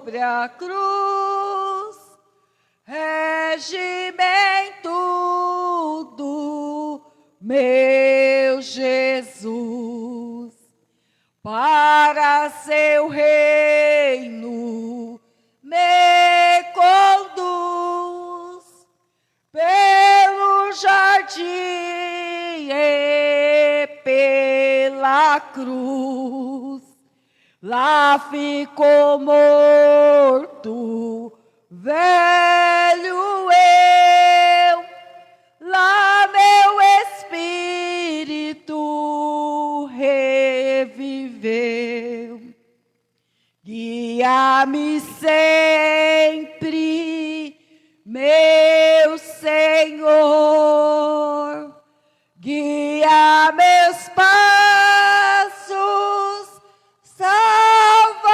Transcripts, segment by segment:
sobre a cruz, regimento do meu Jesus, para seu reino me conduz pelo jardim e pela cruz. Lá ficou morto, velho eu, lá meu espírito reviveu. Guia-me sempre, meu Senhor, guia meus passos, Salvador.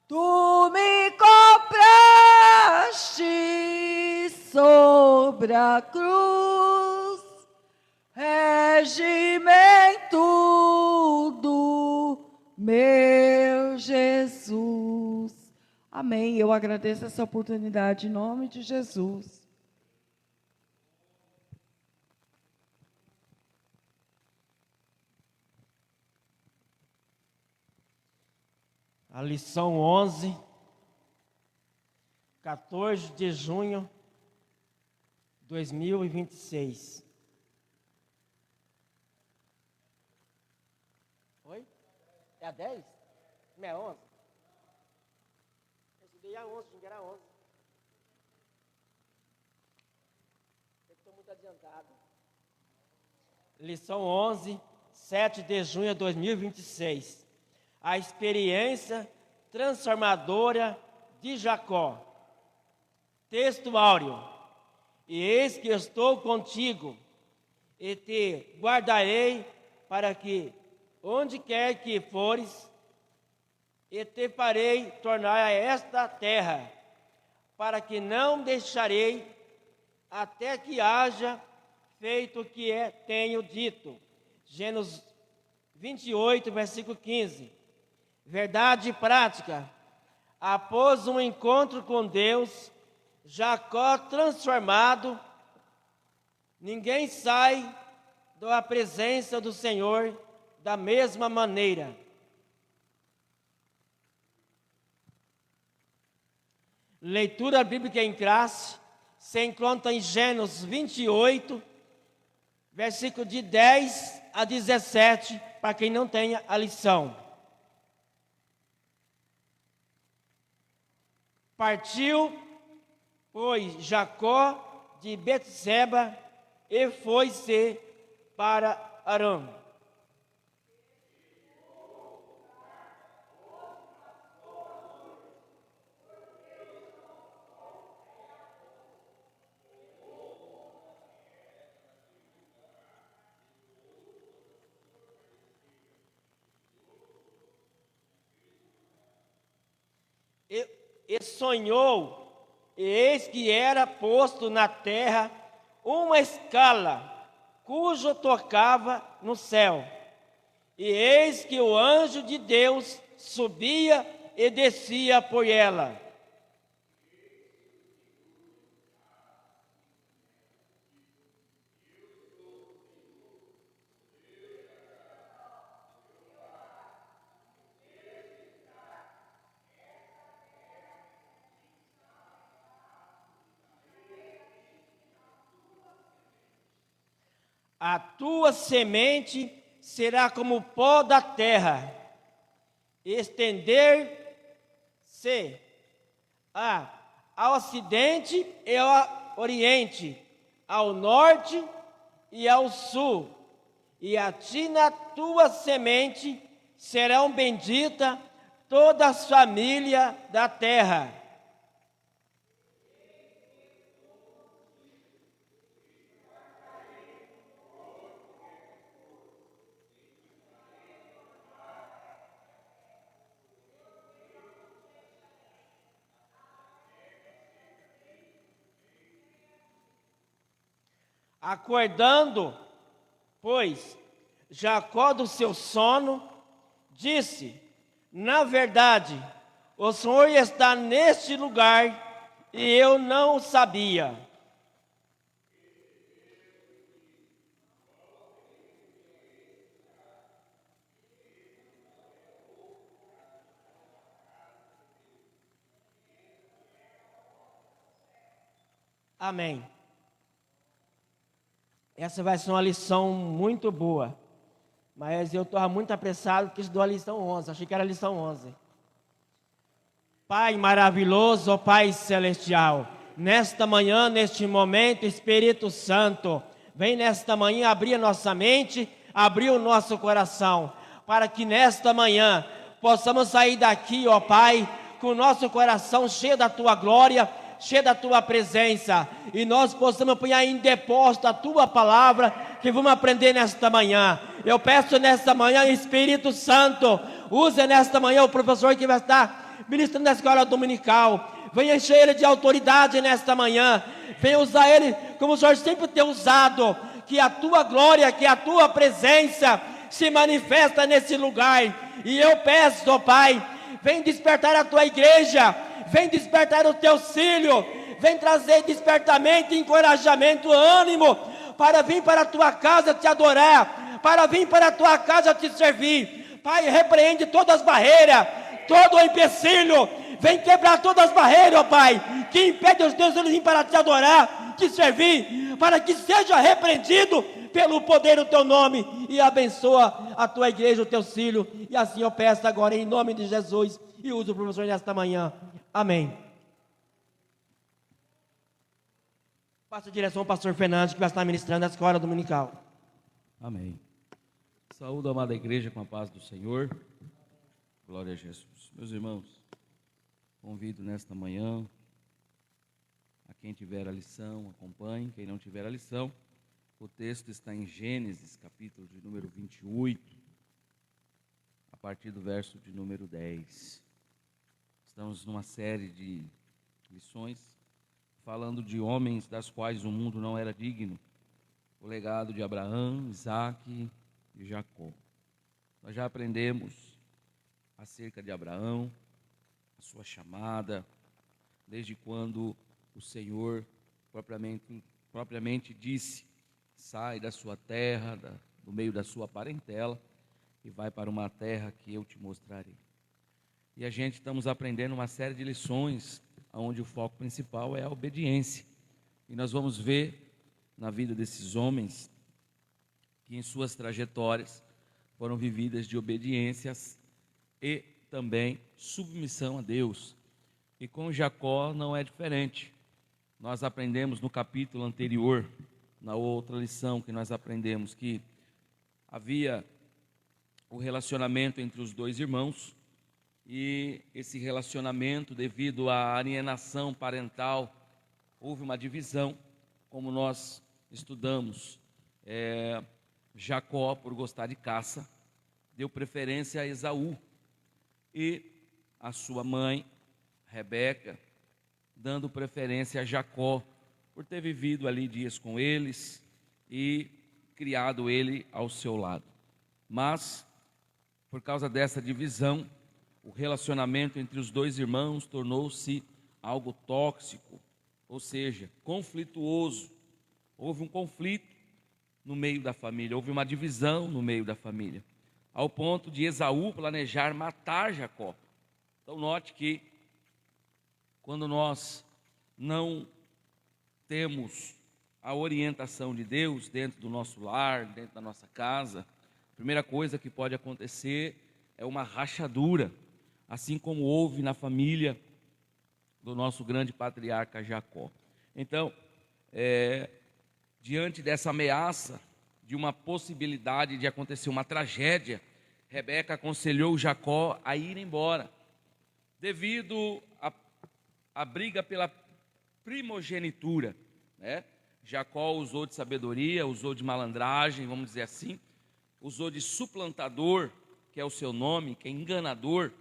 Tu me compraste sobre a cruz, regimento do meu Jesus. Amém. Eu agradeço essa oportunidade em nome de Jesus. A lição 11, 14 de junho de 2026. Oi? É a 10? Não é 11? Eu estudei a 11, não era 11. Eu estou muito adiantado. Lição 11, 7 de junho de 2026. A experiência transformadora de Jacó. Texto áureo. E eis que estou contigo, e te guardarei para que, onde quer que fores, e te farei tornar a esta terra, para que não deixarei até que haja feito o que tenho dito. Gênesis 28, versículo 15. Verdade prática. Após um encontro com Deus, Jacó transformado, ninguém sai da presença do Senhor da mesma maneira. Leitura bíblica em classe se encontra em Gênesis 28, versículo de 10 a 17, para quem não tenha a lição. Partiu, pois, Jacó de Betseba e foi-se para Arã. E sonhou, e eis que era posto na terra uma escala, cujo tocava no céu. E eis que o anjo de Deus subia e descia por ela. A tua semente será como o pó da terra, estender-se ao ocidente e ao oriente, ao norte e ao sul. E a ti na tua semente serão benditas todas as famílias da terra. Acordando, pois, Jacó do seu sono, disse: Na verdade, o Senhor está neste lugar e eu não sabia. Amém. Essa vai ser uma lição muito boa. Mas eu estou muito apressado porque estudou a lição 11. Achei que era a lição 11. Pai maravilhoso, Pai celestial. Nesta manhã, neste momento, Espírito Santo, vem nesta manhã abrir a nossa mente, abrir o nosso coração. Para que nesta manhã possamos sair daqui, ó Pai, com o nosso coração cheio da Tua glória, cheio da Tua presença, e nós possamos pôr em depósito a Tua palavra, que vamos aprender nesta manhã. Eu peço nesta manhã, Espírito Santo, use nesta manhã o professor que vai estar ministrando na escola dominical, venha encher ele de autoridade nesta manhã, venha usar ele como o Senhor sempre tem usado, que a Tua glória, que a Tua presença se manifesta nesse lugar, e eu peço, ó Pai, vem despertar a Tua igreja, vem despertar os Teus filhos, vem trazer despertamento, encorajamento, ânimo, para vir para a Tua casa te adorar, para vir para a Tua casa te servir. Pai, repreende todas as barreiras, todo o empecilho, vem quebrar todas as barreiras, ó Pai, que impede os Teus filhos de vir para te adorar, te servir, para que seja repreendido pelo poder do Teu nome, e abençoa a Tua igreja, o Teus filhos, e assim eu peço agora em nome de Jesus, e uso o professor nesta manhã. Amém. Passo a direção ao pastor Fernandes, que vai estar ministrando a escola dominical. Amém. Saúde a amada igreja com a paz do Senhor. Glória a Jesus. Meus irmãos, convido nesta manhã a quem tiver a lição, acompanhe. Quem não tiver a lição, o texto está em Gênesis, capítulo de número 28, a partir do verso de número 10. Estamos numa série de lições falando de homens das quais o mundo não era digno. O legado de Abraão, Isaque e Jacó. Nós já aprendemos acerca de Abraão, a sua chamada, desde quando o Senhor propriamente disse: sai da sua terra, do meio da sua parentela, e vai para uma terra que eu te mostrarei. E a gente estamos aprendendo uma série de lições, onde o foco principal é a obediência. E nós vamos ver na vida desses homens que em suas trajetórias foram vividas de obediências e também submissão a Deus. E com Jacó não é diferente. Nós aprendemos no capítulo anterior, na outra lição que nós aprendemos, que havia o relacionamento entre os dois irmãos, e esse relacionamento, devido à alienação parental, houve uma divisão, como nós estudamos. Jacó, por gostar de caça, deu preferência a Esaú, e a sua mãe, Rebeca, dando preferência a Jacó, por ter vivido ali dias com eles e criado ele ao seu lado. Mas, por causa dessa divisão, o relacionamento entre os dois irmãos tornou-se algo tóxico, ou seja, conflituoso. Houve um conflito no meio da família, houve uma divisão no meio da família, ao ponto de Esaú planejar matar Jacó. Então note que quando nós não temos a orientação de Deus dentro do nosso lar, dentro da nossa casa, a primeira coisa que pode acontecer é uma rachadura, assim como houve na família do nosso grande patriarca Jacó. Então, diante dessa ameaça de uma possibilidade de acontecer uma tragédia, Rebeca aconselhou Jacó a ir embora, devido à briga pela primogenitura, né? Jacó usou de sabedoria, usou de malandragem, vamos dizer assim, usou de suplantador, que é o seu nome, que é enganador,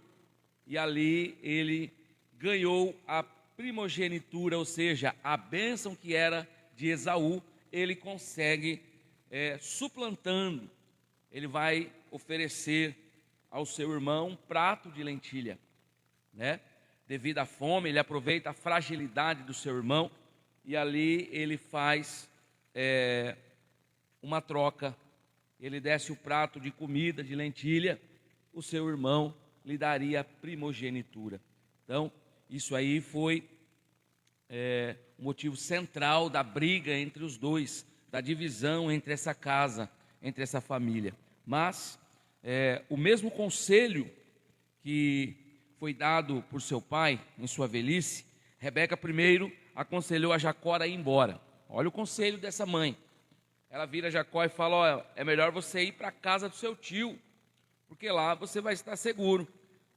e ali ele ganhou a primogenitura, ou seja, a bênção que era de Esaú, ele consegue suplantando, ele vai oferecer ao seu irmão um prato de lentilha, né? Devido à fome, ele aproveita a fragilidade do seu irmão e ali ele faz uma troca. Ele desse o prato de comida, de lentilha, o seu irmão lhe daria primogenitura. Então, isso aí foi o motivo central da briga entre os dois, da divisão entre essa casa, entre essa família. Mas o mesmo conselho que foi dado por seu pai em sua velhice, Rebeca primeiro aconselhou a Jacó a ir embora. Olha o conselho dessa mãe. Ela vira Jacó e fala: olha, é melhor você ir para a casa do seu tio, porque lá você vai estar seguro.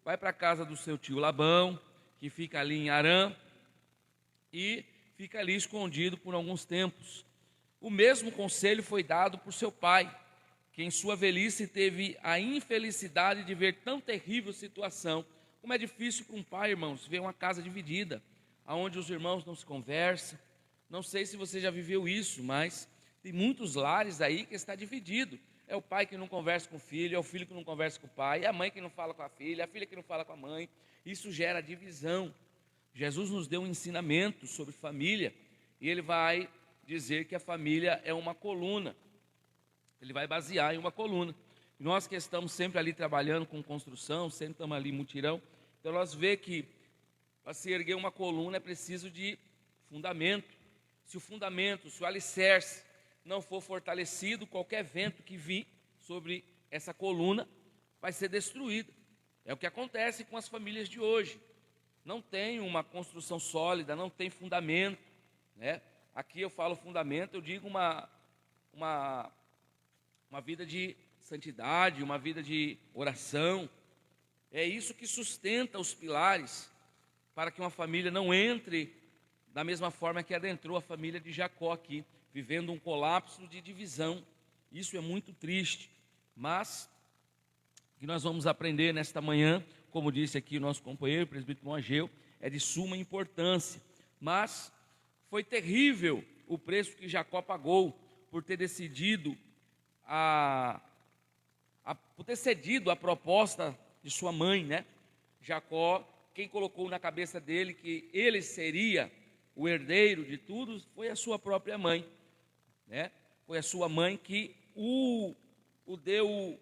Vai para a casa do seu tio Labão, que fica ali em Harã, e fica ali escondido por alguns tempos. O mesmo conselho foi dado por seu pai, que em sua velhice teve a infelicidade de ver tão terrível situação. Como é difícil para um pai, irmãos, ver uma casa dividida, onde os irmãos não se conversam. Não sei se você já viveu isso, mas tem muitos lares aí que está dividido. É o pai que não conversa com o filho, é o filho que não conversa com o pai, é a mãe que não fala com a filha que não fala com a mãe. Isso gera divisão. Jesus nos deu um ensinamento sobre família, e ele vai dizer que a família é uma coluna. Ele vai basear em uma coluna. Nós que estamos sempre ali trabalhando com construção, sempre estamos ali em mutirão, então nós vemos que para se erguer uma coluna é preciso de fundamento. Se o fundamento, se o alicerce não for fortalecido, qualquer vento que vir sobre essa coluna vai ser destruído. É o que acontece com as famílias de hoje. Não tem uma construção sólida, não tem fundamento, né? Aqui eu falo fundamento, eu digo uma vida de santidade, uma vida de oração. É isso que sustenta os pilares para que uma família não entre da mesma forma que adentrou a família de Jacó aqui, vivendo um colapso de divisão. Isso é muito triste, mas o que nós vamos aprender nesta manhã, como disse aqui o nosso companheiro, o presbítero Ageu, é de suma importância. Mas foi terrível o preço que Jacó pagou por ter decidido por ter cedido a proposta de sua mãe, né? Jacó, quem colocou na cabeça dele que ele seria o herdeiro de tudo, foi a sua própria mãe, né? Foi a sua mãe que o deu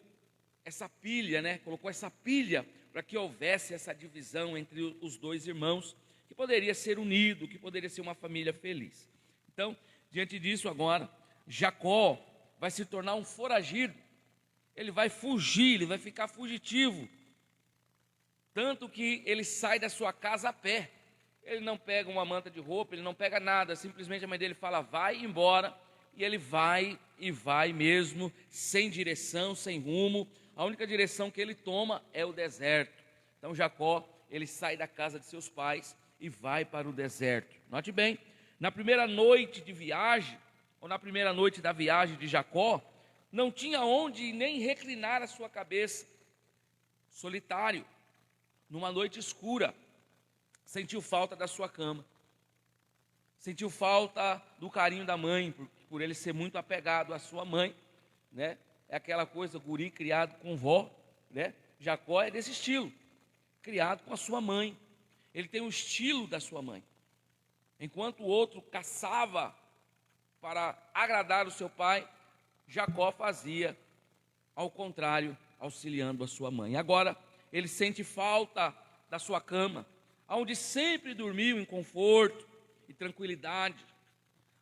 essa pilha, né? Colocou essa pilha para que houvesse essa divisão entre os dois irmãos, que poderia ser unido, que poderia ser uma família feliz. Então, diante disso agora, Jacó vai se tornar um foragido. Ele vai fugir, ele vai ficar fugitivo. Tanto que ele sai da sua casa a pé. Ele não pega uma manta de roupa, ele não pega nada. Simplesmente a mãe dele fala: vai embora. E ele vai, e vai mesmo, sem direção, sem rumo. A única direção que ele toma é o deserto. Então Jacó, ele sai da casa de seus pais e vai para o deserto. Note bem, na primeira noite de viagem, ou na primeira noite da viagem de Jacó, não tinha onde nem reclinar a sua cabeça. Solitário, numa noite escura, sentiu falta da sua cama. Sentiu falta do carinho da mãe, por ele ser muito apegado à sua mãe, né? É aquela coisa, guri criado com vó, né? Jacó é desse estilo, criado com a sua mãe. Ele tem o estilo da sua mãe. Enquanto o outro caçava para agradar o seu pai, Jacó fazia ao contrário, auxiliando a sua mãe. Agora, ele sente falta da sua cama, onde sempre dormiu em conforto e tranquilidade.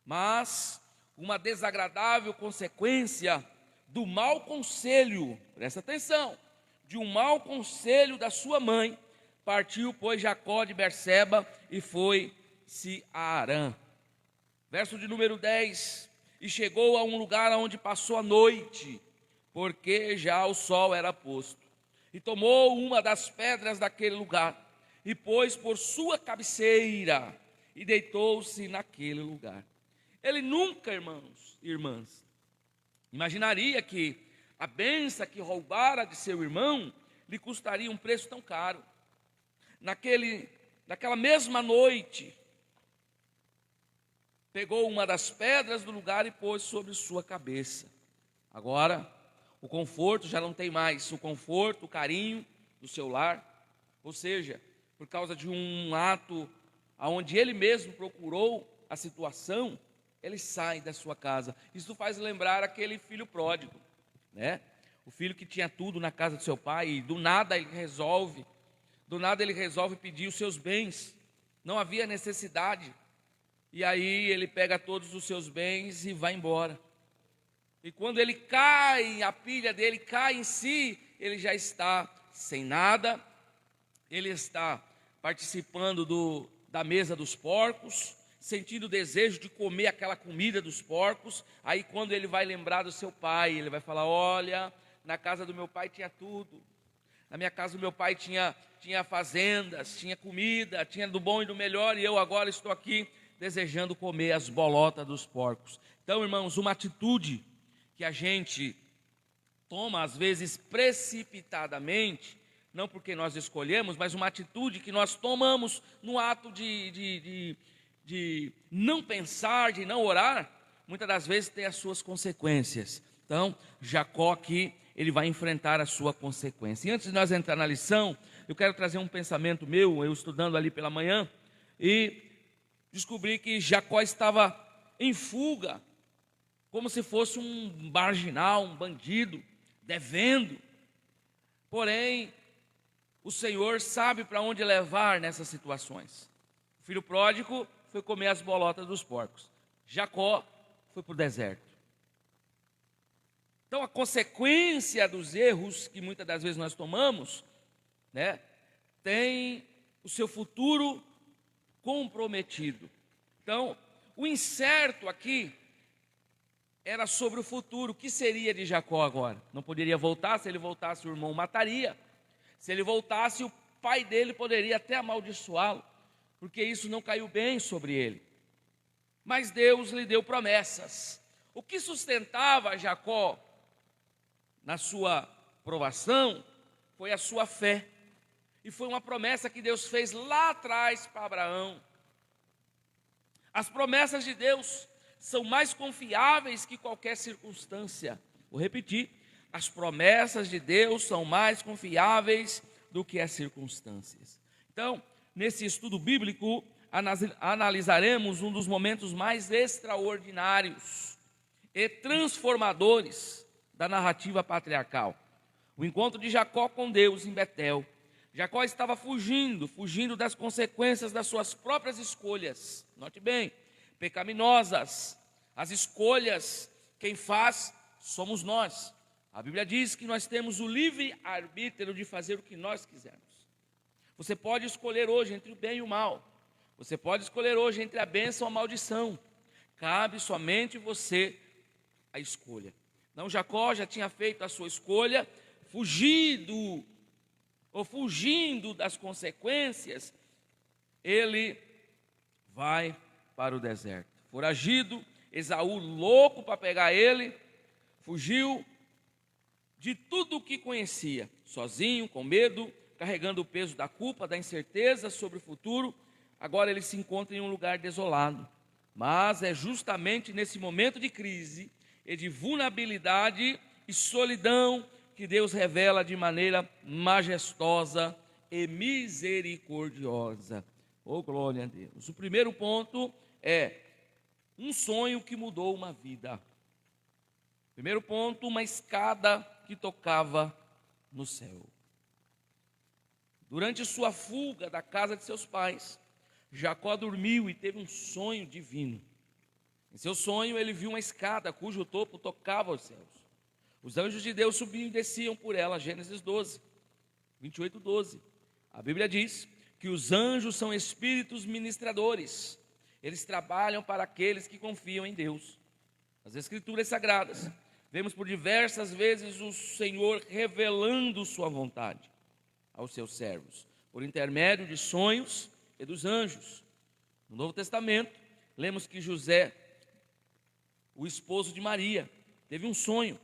Mas uma desagradável consequência do mau conselho, presta atenção, de um mau conselho da sua mãe, partiu, pois, Jacó de Berseba e foi-se a Harã. Verso de número 10, e chegou a um lugar onde passou a noite, porque já o sol era posto. E tomou uma das pedras daquele lugar, e pôs por sua cabeceira, e deitou-se naquele lugar. Ele nunca, irmãos e irmãs, imaginaria que a bênção que roubara de seu irmão lhe custaria um preço tão caro. Naquela mesma noite, pegou uma das pedras do lugar e pôs sobre sua cabeça. Agora, O conforto já não tem mais o conforto, o carinho do seu lar. Ou seja, por causa de um ato onde ele mesmo procurou a situação, ele sai da sua casa. Isso faz lembrar aquele filho pródigo, né? O filho que tinha tudo na casa do seu pai e do nada ele resolve pedir os seus bens. Não havia necessidade. E aí ele pega todos os seus bens e vai embora. E quando ele cai, a pilha dele cai em si, ele já está sem nada, ele está participando da mesa dos porcos, sentindo o desejo de comer aquela comida dos porcos. Aí quando ele vai lembrar do seu pai, ele vai falar: olha, na casa do meu pai tinha tudo, na minha casa do meu pai tinha fazendas, tinha comida, tinha do bom e do melhor, e eu agora estou aqui desejando comer as bolotas dos porcos. Então, irmãos, uma atitude que a gente toma às vezes precipitadamente, não porque nós escolhemos, mas uma atitude que nós tomamos no ato de não pensar, de não orar, muitas das vezes tem as suas consequências. Então, Jacó aqui, ele vai enfrentar a sua consequência. E antes de nós entrar na lição, eu quero trazer um pensamento meu, eu estudando ali pela manhã, e descobri que Jacó estava em fuga, como se fosse um marginal, um bandido, devendo. Porém, o Senhor sabe para onde levar nessas situações. O filho pródigo foi comer as bolotas dos porcos. Jacó foi para o deserto. Então, a consequência dos erros que muitas das vezes nós tomamos, né, tem o seu futuro comprometido. Então, o incerto aqui era sobre o futuro. O que seria de Jacó agora? Não poderia voltar. Se ele voltasse, o irmão mataria. Se ele voltasse, o pai dele poderia até amaldiçoá-lo, porque isso não caiu bem sobre ele. Mas Deus lhe deu promessas. O que sustentava Jacó na sua provação foi a sua fé. E foi uma promessa que Deus fez lá atrás para Abraão. As promessas de Deus são mais confiáveis que qualquer circunstância. Vou repetir: as promessas de Deus são mais confiáveis do que as circunstâncias. Então, nesse estudo bíblico, analisaremos um dos momentos mais extraordinários e transformadores da narrativa patriarcal. O encontro de Jacó com Deus em Betel. Jacó estava fugindo das consequências das suas próprias escolhas. Note bem, pecaminosas. As escolhas, quem faz, somos nós. A Bíblia diz que nós temos o livre arbítrio de fazer o que nós quisermos. Você pode escolher hoje entre o bem e o mal. Você pode escolher hoje entre a bênção e a maldição. Cabe somente você a escolha. Então Jacó já tinha feito a sua escolha, fugindo das consequências, ele vai para o deserto. Foragido, Esaú louco para pegar ele, fugiu de tudo o que conhecia, sozinho, com medo, carregando o peso da culpa, da incerteza sobre o futuro. Agora ele se encontra em um lugar desolado. Mas é justamente nesse momento de crise e de vulnerabilidade e solidão que Deus revela de maneira majestosa e misericordiosa. Oh, glória a Deus. O primeiro ponto é um sonho que mudou uma vida. Primeiro ponto, uma escada que tocava no céu. Durante sua fuga da casa de seus pais, Jacó dormiu e teve um sonho divino. Em seu sonho, ele viu uma escada cujo topo tocava aos céus. Os anjos de Deus subiam e desciam por ela. Gênesis 12, 28, 12. A Bíblia diz que os anjos são espíritos ministradores. Eles trabalham para aqueles que confiam em Deus. Nas Escrituras Sagradas, vemos por diversas vezes o Senhor revelando sua vontade aos seus servos, por intermédio de sonhos e dos anjos. No Novo Testamento, lemos que José, o esposo de Maria, teve um sonho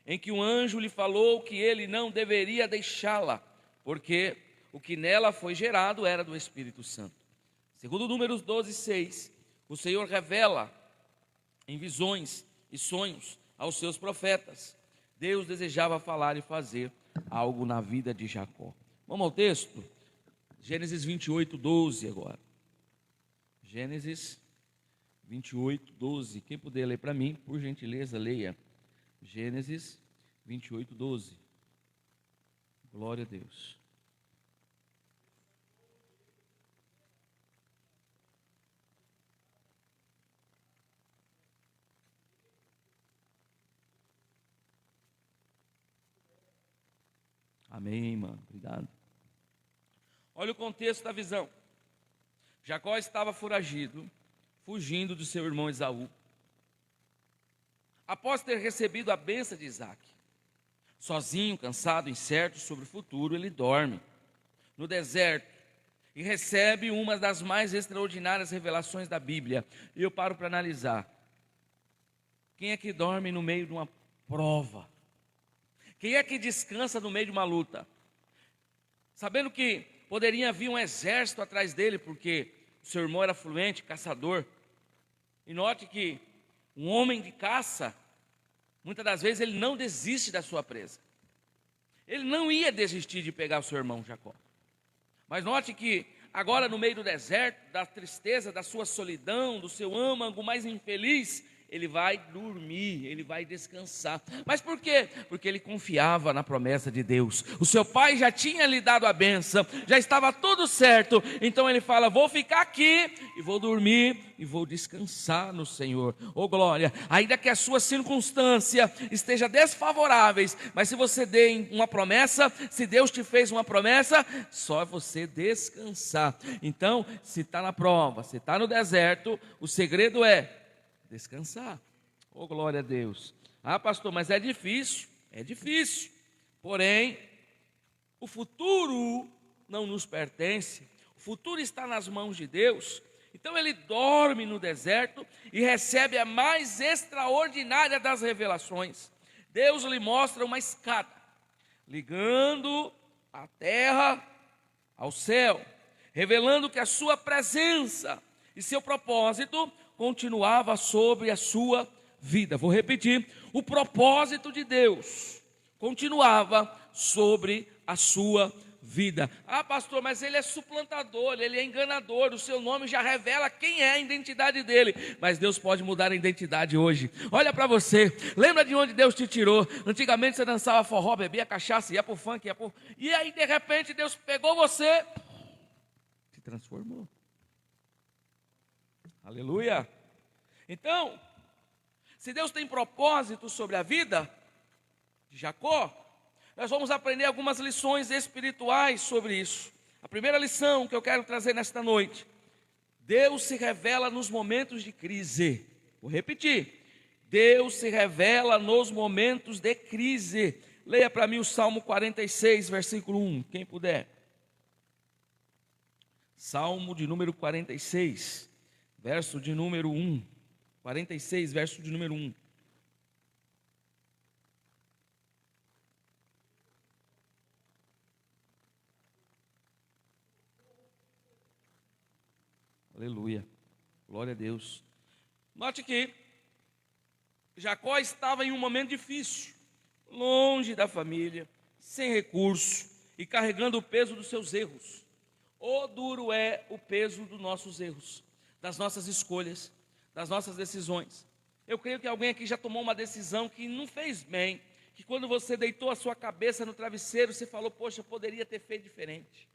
em que um anjo lhe falou que ele não deveria deixá-la, porque o que nela foi gerado era do Espírito Santo. Segundo Números 12, 6, o Senhor revela em visões e sonhos aos seus profetas Deus desejava falar e fazer algo na vida de Jacó. Vamos ao texto? Gênesis 28, 12 agora. Gênesis 28, 12. Quem puder ler para mim, por gentileza, leia. Gênesis 28, 12. Glória a Deus. Amém, mano. Obrigado. Olha o contexto da visão. Jacó estava foragido, fugindo de seu irmão Esaú. Após ter recebido a bênção de Isaac, sozinho, cansado, incerto sobre o futuro, ele dorme no deserto e recebe uma das mais extraordinárias revelações da Bíblia. E eu paro para analisar. Quem é que dorme no meio de uma prova? Quem é que descansa no meio de uma luta? Sabendo que poderia vir um exército atrás dele, porque o seu irmão era fluente, caçador. E note que um homem de caça, muitas das vezes ele não desiste da sua presa. Ele não ia desistir de pegar o seu irmão Jacó. Mas note que agora no meio do deserto, da tristeza, da sua solidão, do seu âmago mais infeliz, ele vai dormir, ele vai descansar. Mas por quê? Porque ele confiava na promessa de Deus. O seu pai já tinha lhe dado a bênção, já estava tudo certo. Então ele fala: vou ficar aqui e vou dormir e vou descansar no Senhor. Oh glória, ainda que a sua circunstância esteja desfavoráveis, mas se você tem uma promessa, se Deus te fez uma promessa, só é você descansar. Então, se está na prova, se está no deserto, o segredo é descansar. Oh glória a Deus. Ah pastor, mas é difícil. É difícil. Porém, o futuro não nos pertence. O futuro está nas mãos de Deus. Então ele dorme no deserto e recebe a mais extraordinária das revelações. Deus lhe mostra uma escada, ligando a terra ao céu, revelando que a sua presença e seu propósito continuava sobre a sua vida. Vou repetir: o propósito de Deus continuava sobre a sua vida. Ah pastor, mas ele é suplantador, ele é enganador, o seu nome já revela quem é a identidade dele. Mas Deus pode mudar a identidade hoje. Olha para você, lembra de onde Deus te tirou? Antigamente você dançava forró, bebia cachaça, ia pro funk, e aí de repente Deus pegou você, te transformou. Aleluia. Então, se Deus tem propósito sobre a vida de Jacó, nós vamos aprender algumas lições espirituais sobre isso. A primeira lição que eu quero trazer nesta noite: Deus se revela nos momentos de crise. Vou repetir: Deus se revela nos momentos de crise. Leia para mim o Salmo 46, versículo 1, quem puder. Salmo de número 46. Verso de número 1, 46, verso de número 1. Aleluia, glória a Deus. Note que Jacó estava em um momento difícil, longe da família, sem recurso e carregando o peso dos seus erros. O duro é o peso dos nossos erros, das nossas escolhas, das nossas decisões. Eu creio que alguém aqui já tomou uma decisão que não fez bem, que quando você deitou a sua cabeça no travesseiro, você falou: poxa, eu poderia ter feito diferente.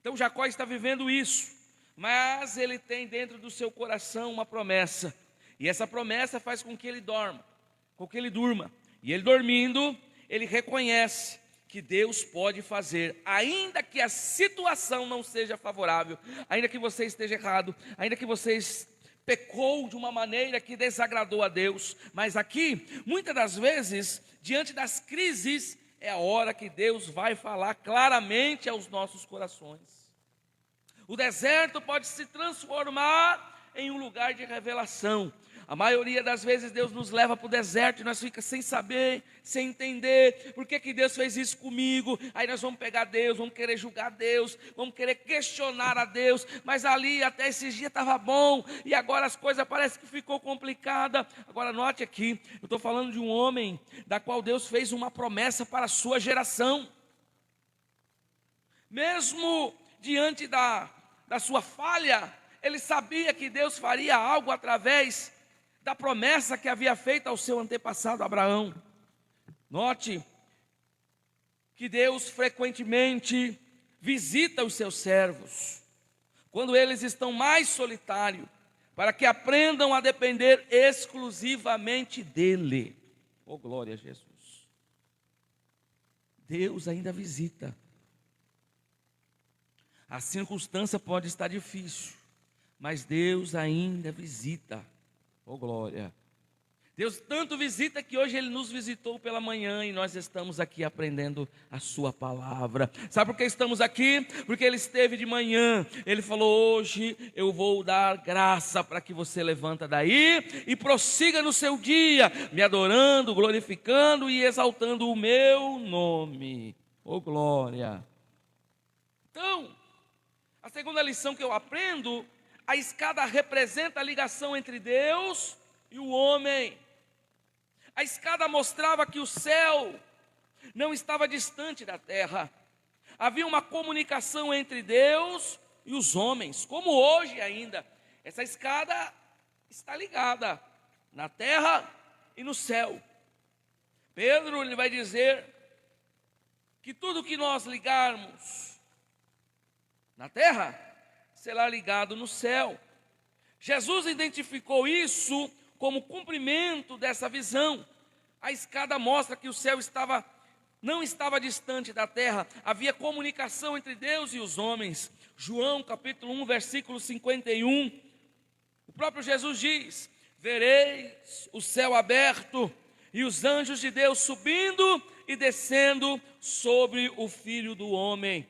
Então Jacó está vivendo isso, mas ele tem dentro do seu coração uma promessa, e essa promessa faz com que ele durma, e ele dormindo, ele reconhece que Deus pode fazer, ainda que a situação não seja favorável, ainda que você esteja errado, ainda que você pecou de uma maneira que desagradou a Deus. Mas aqui, muitas das vezes, diante das crises, é a hora que Deus vai falar claramente aos nossos corações. O deserto pode se transformar em um lugar de revelação. A maioria das vezes Deus nos leva para o deserto e nós ficamos sem saber, sem entender por que Deus fez isso comigo. Aí nós vamos pegar Deus, vamos querer julgar Deus, vamos querer questionar a Deus. Mas ali até esses dias estava bom e agora as coisas parecem que ficou complicada. Agora note aqui, eu estou falando de um homem da qual Deus fez uma promessa para a sua geração. Mesmo diante da sua falha, ele sabia que Deus faria algo através da promessa que havia feito ao seu antepassado Abraão. Note que Deus frequentemente visita os seus servos quando eles estão mais solitários, para que aprendam a depender exclusivamente dele. Oh, glória a Jesus. Deus ainda visita. A circunstância pode estar difícil, mas Deus ainda visita. Oh, glória. Deus tanto visita que hoje Ele nos visitou pela manhã e nós estamos aqui aprendendo a sua palavra. Sabe por que estamos aqui? Porque Ele esteve de manhã. Ele falou: hoje eu vou dar graça para que você levanta daí e prossiga no seu dia, me adorando, glorificando e exaltando o meu nome. Oh, glória. Então, a segunda lição que eu aprendo: a escada representa a ligação entre Deus e o homem. A escada mostrava que o céu não estava distante da terra. Havia uma comunicação entre Deus e os homens, como hoje ainda. Essa escada está ligada na terra e no céu. Pedro ele vai dizer que tudo que nós ligarmos na terra será ligado no céu. Jesus identificou isso como cumprimento dessa visão. A escada mostra que o céu não estava distante da terra, havia comunicação entre Deus e os homens. João capítulo 1, versículo 51, o próprio Jesus diz: vereis o céu aberto e os anjos de Deus subindo e descendo sobre o Filho do Homem.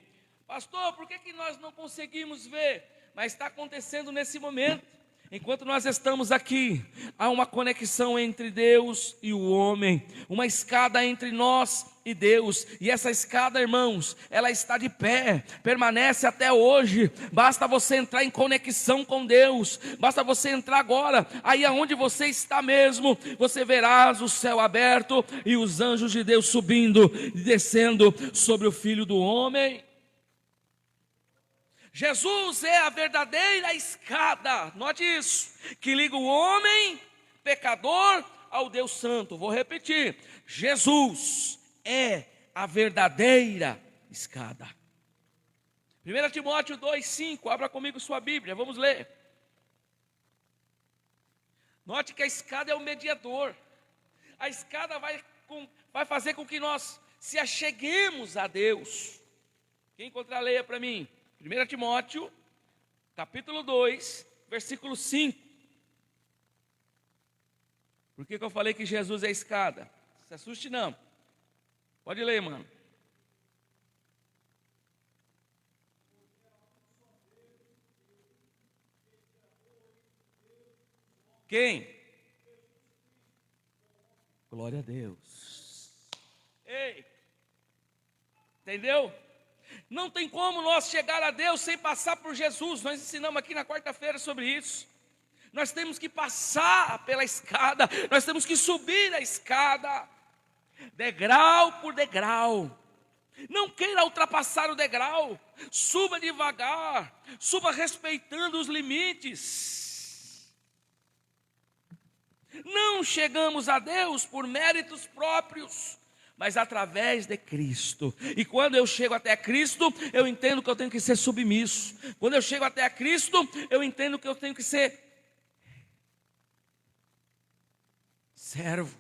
Pastor, por que nós não conseguimos ver? Mas está acontecendo nesse momento. Enquanto nós estamos aqui, há uma conexão entre Deus e o homem, uma escada entre nós e Deus, e essa escada, irmãos, ela está de pé, permanece até hoje. Basta você entrar em conexão com Deus, basta você entrar agora, aí aonde você está mesmo, você verás o céu aberto e os anjos de Deus subindo e descendo sobre o Filho do Homem. Jesus é a verdadeira escada, note isso, que liga o homem pecador ao Deus Santo. Vou repetir: Jesus é a verdadeira escada. 1 Timóteo 2,5, abra comigo sua Bíblia, vamos ler. Note que a escada é o mediador. A escada vai fazer com que nós se acheguemos a Deus. Quem encontrar, leia para mim. 1 Timóteo, capítulo 2, versículo 5. Por que eu falei que Jesus é a escada? Não se assuste não. Pode ler, mano. Quem? Glória a Deus. Ei, entendeu? Não tem como nós chegar a Deus sem passar por Jesus. Nós ensinamos aqui na quarta-feira sobre isso. Nós temos que passar pela escada, nós temos que subir a escada, degrau por degrau. Não queira ultrapassar o degrau, suba devagar, suba respeitando os limites. Não chegamos a Deus por méritos próprios, mas através de Cristo. E quando eu chego até Cristo, eu entendo que eu tenho que ser submisso. Quando eu chego até Cristo, eu entendo que eu tenho que ser servo.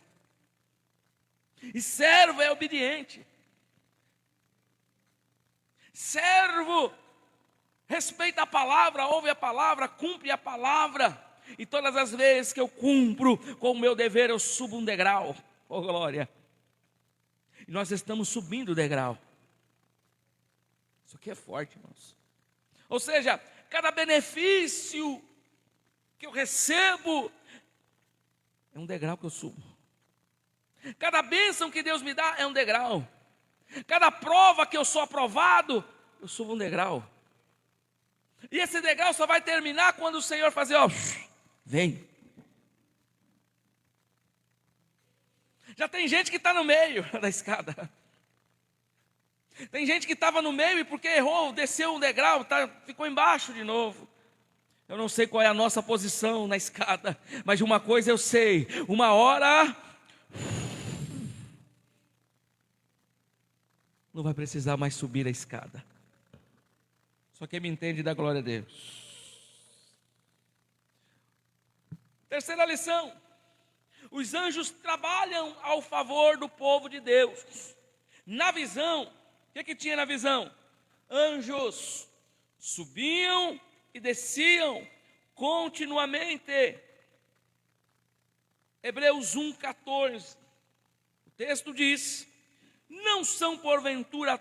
E servo é obediente. Servo respeita a palavra, ouve a palavra, cumpre a palavra. E todas as vezes que eu cumpro com o meu dever, eu subo um degrau. Oh, glória! E nós estamos subindo o degrau. Isso aqui é forte, irmãos. Ou seja, cada benefício que eu recebo é um degrau que eu subo. Cada bênção que Deus me dá é um degrau. Cada prova que eu sou aprovado, eu subo um degrau. E esse degrau só vai terminar quando o Senhor fazer, ó, vem. Já tem gente que está no meio da escada. Tem gente que estava no meio e porque errou, desceu um degrau, ficou embaixo de novo. Eu não sei qual é a nossa posição na escada, mas de uma coisa eu sei, uma hora não vai precisar mais subir a escada. Só quem me entende dá glória a Deus. Terceira lição: os anjos trabalham ao favor do povo de Deus. Na visão, o que tinha na visão? Anjos subiam e desciam continuamente. Hebreus 1,14. O texto diz: não são porventura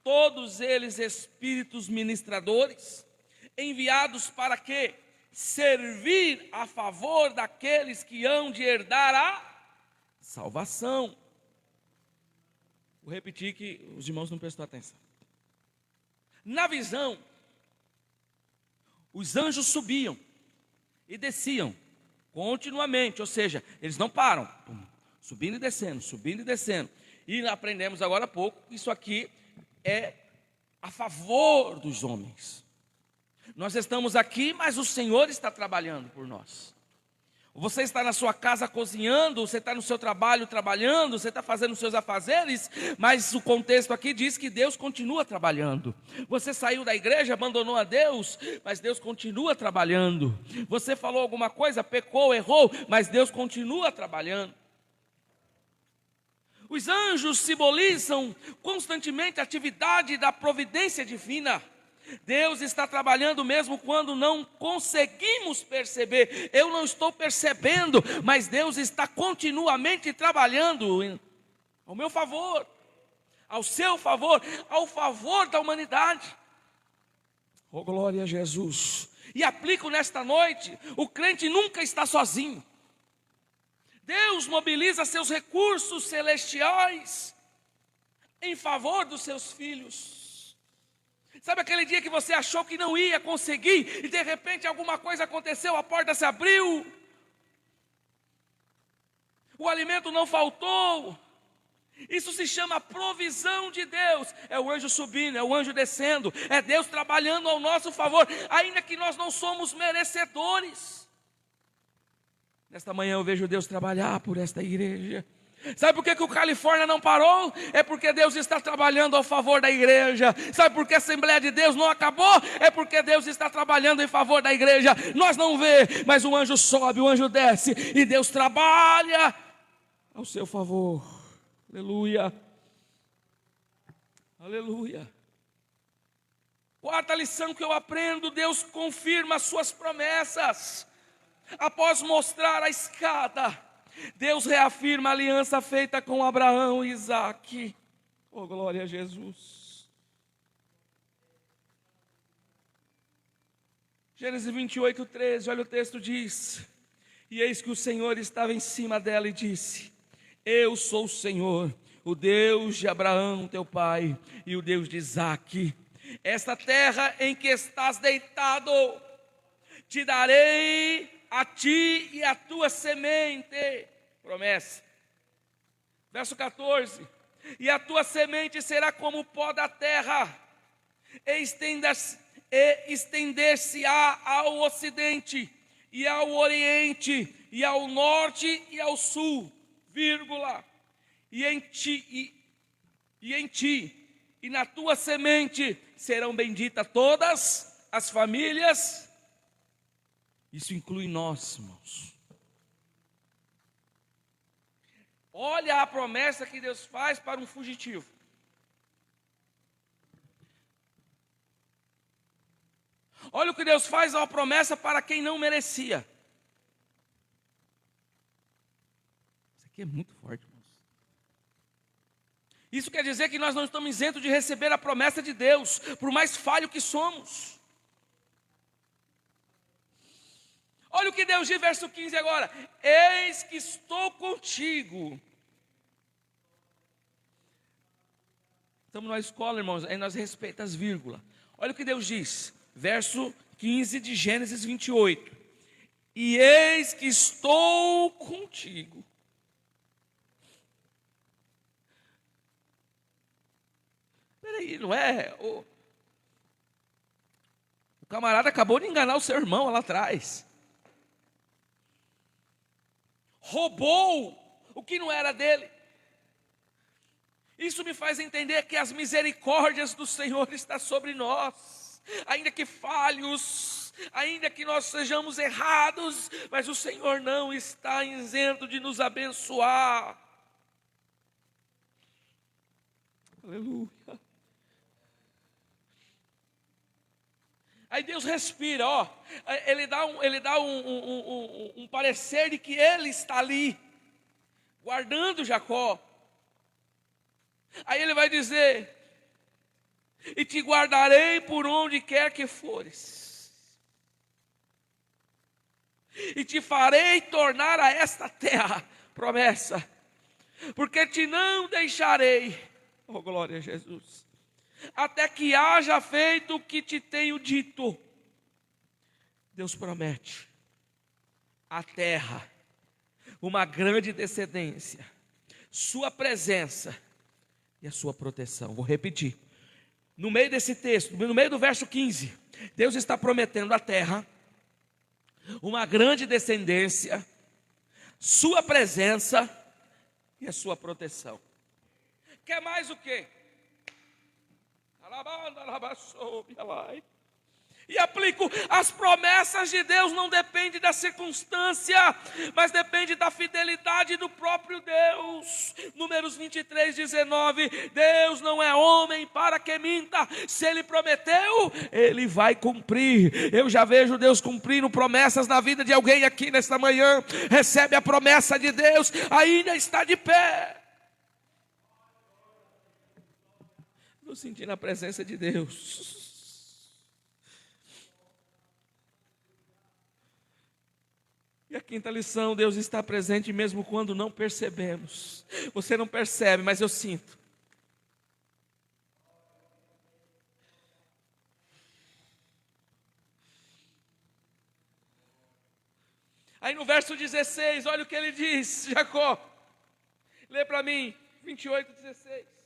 todos eles espíritos ministradores, enviados para quê? Servir a favor daqueles que hão de herdar a salvação. Vou repetir que os irmãos não prestou atenção. Na visão, os anjos subiam e desciam continuamente, ou seja, eles não param, subindo e descendo, subindo e descendo. E aprendemos agora há pouco que isso aqui é a favor dos homens. Nós estamos aqui, mas o Senhor está trabalhando por nós. Você está na sua casa cozinhando, você está no seu trabalho trabalhando, você está fazendo os seus afazeres, mas o contexto aqui diz que Deus continua trabalhando. Você saiu da igreja, abandonou a Deus, mas Deus continua trabalhando. Você falou alguma coisa, pecou, errou, mas Deus continua trabalhando. Os anjos simbolizam constantemente a atividade da providência divina. Deus está trabalhando mesmo quando não conseguimos perceber. Eu não estou percebendo, mas Deus está continuamente trabalhando ao meu favor, ao seu favor, ao favor da humanidade. Oh, glória a Jesus. E aplico nesta noite: o crente nunca está sozinho. Deus mobiliza seus recursos celestiais em favor dos seus filhos. Sabe aquele dia que você achou que não ia conseguir e de repente alguma coisa aconteceu, a porta se abriu, o alimento não faltou? Isso se chama provisão de Deus. É o anjo subindo, é o anjo descendo, é Deus trabalhando ao nosso favor, ainda que nós não somos merecedores. Nesta manhã eu vejo Deus trabalhar por esta igreja. Sabe por que o Califórnia não parou? É porque Deus está trabalhando ao favor da igreja. Sabe por que a Assembleia de Deus não acabou? É porque Deus está trabalhando em favor da igreja. Nós não vemos, mas o anjo sobe, o anjo desce, e Deus trabalha ao seu favor. Aleluia. Aleluia. Quarta lição que eu aprendo: Deus confirma as suas promessas. Após mostrar a escada, Deus reafirma a aliança feita com Abraão e Isaque. Oh, glória a Jesus. Gênesis 28:13, olha o texto diz: e eis que o Senhor estava em cima dela e disse: eu sou o Senhor, o Deus de Abraão teu pai e o Deus de Isaque. Esta terra em que estás deitado, te darei a ti e a tua semente. Promessa. Verso 14: e a tua semente será como o pó da terra, e estender-se-á ao ocidente, e ao oriente, e ao norte, e ao sul, vírgula, e em ti, e na tua semente serão benditas todas as famílias. Isso inclui nós, irmãos. Olha a promessa que Deus faz para um fugitivo. Olha o que Deus faz a promessa para quem não merecia. Isso aqui é muito forte, irmãos. Isso quer dizer que nós não estamos isentos de receber a promessa de Deus, por mais falho que somos. Olha o que Deus diz, verso 15 agora: eis que estou contigo. Estamos numa escola, irmãos, aí nós respeitamos as vírgulas. Olha o que Deus diz, verso 15 de Gênesis 28. E eis que estou contigo. Peraí, não é? O camarada acabou de enganar o seu irmão lá atrás. Roubou o que não era dele. Isso me faz entender que as misericórdias do Senhor estão sobre nós. Ainda que falhos, ainda que nós sejamos errados, mas o Senhor não está isento de nos abençoar. Aleluia. Aí Deus respira, ó. Ele dá um parecer de que Ele está ali, guardando Jacó. Aí Ele vai dizer: e te guardarei por onde quer que fores, e te farei tornar a esta terra, promessa, porque te não deixarei, oh glória a Jesus, até que haja feito o que te tenho dito. Deus promete a terra, uma grande descendência, sua presença e a sua proteção. Vou repetir. No meio desse texto, no meio do verso 15, Deus está prometendo a terra, uma grande descendência, sua presença e a sua proteção. Quer mais o quê? E aplico: as promessas de Deus não dependem da circunstância, mas dependem da fidelidade do próprio Deus. Números 23, 19: Deus não é homem para que minta, se Ele prometeu, Ele vai cumprir. Eu já vejo Deus cumprindo promessas na vida de alguém aqui nesta manhã. Recebe a promessa de Deus, ainda está de pé. Estou sentindo a presença de Deus. E a quinta lição: Deus está presente mesmo quando não percebemos. Você não percebe, mas eu sinto. Aí no verso 16, olha o que ele diz, Jacó. Lê para mim, 28, 16.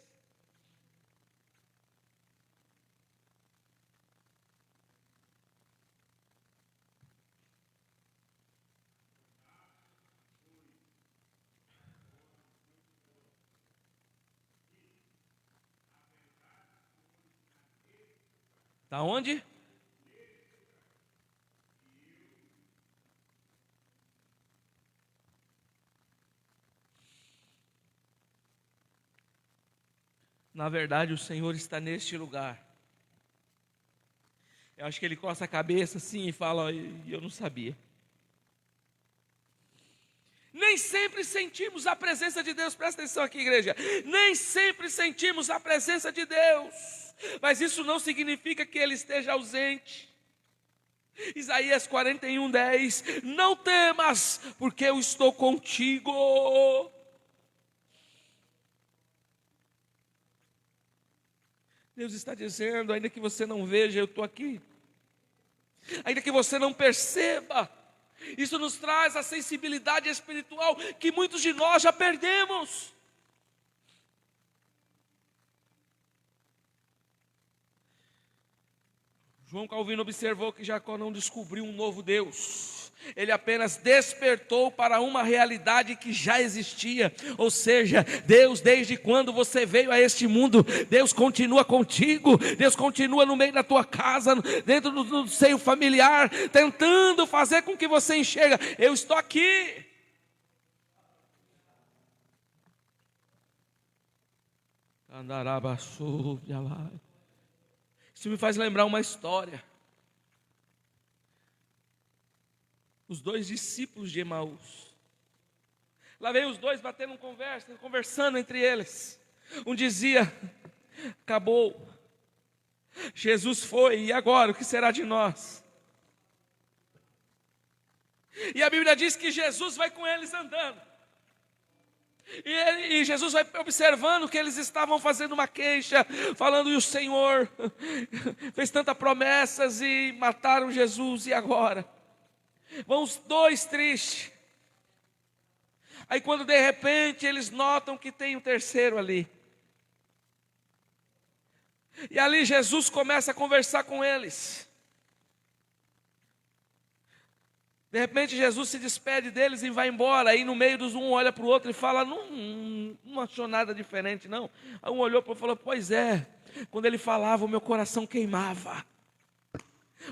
Está onde? Na verdade, o Senhor está neste lugar. Eu acho que ele coça a cabeça assim e fala: eu não sabia. Nem sempre sentimos a presença de Deus. Presta atenção aqui, igreja. Nem sempre sentimos a presença de Deus, mas isso não significa que Ele esteja ausente. Isaías 41, 10: não temas, porque eu estou contigo. Deus está dizendo: ainda que você não veja, eu estou aqui. Ainda que você não perceba, isso nos traz a sensibilidade espiritual que muitos de nós já perdemos. João Calvino observou que Jacó não descobriu um novo Deus. Ele apenas despertou para uma realidade que já existia. Ou seja, Deus, desde quando você veio a este mundo, Deus continua contigo. Deus continua no meio da tua casa, dentro do seio familiar, tentando fazer com que você enxerga: eu estou aqui. Isso me faz lembrar uma história. Os dois discípulos de Emaús. Lá veio os dois batendo conversando entre eles. Um dizia: acabou, Jesus foi, e agora o que será de nós? E a Bíblia diz que Jesus vai com eles andando. E Jesus vai observando que eles estavam fazendo uma queixa, falando: e o Senhor fez tantas promessas e mataram Jesus, e agora? Vão os dois tristes. Aí quando de repente eles notam que tem um terceiro ali. E ali Jesus começa a conversar com eles. De repente Jesus se despede deles e vai embora. Aí no meio dos um olha para o outro e fala: não achou nada diferente não. Aí um olhou para o outro e falou: pois é, quando ele falava o meu coração queimava.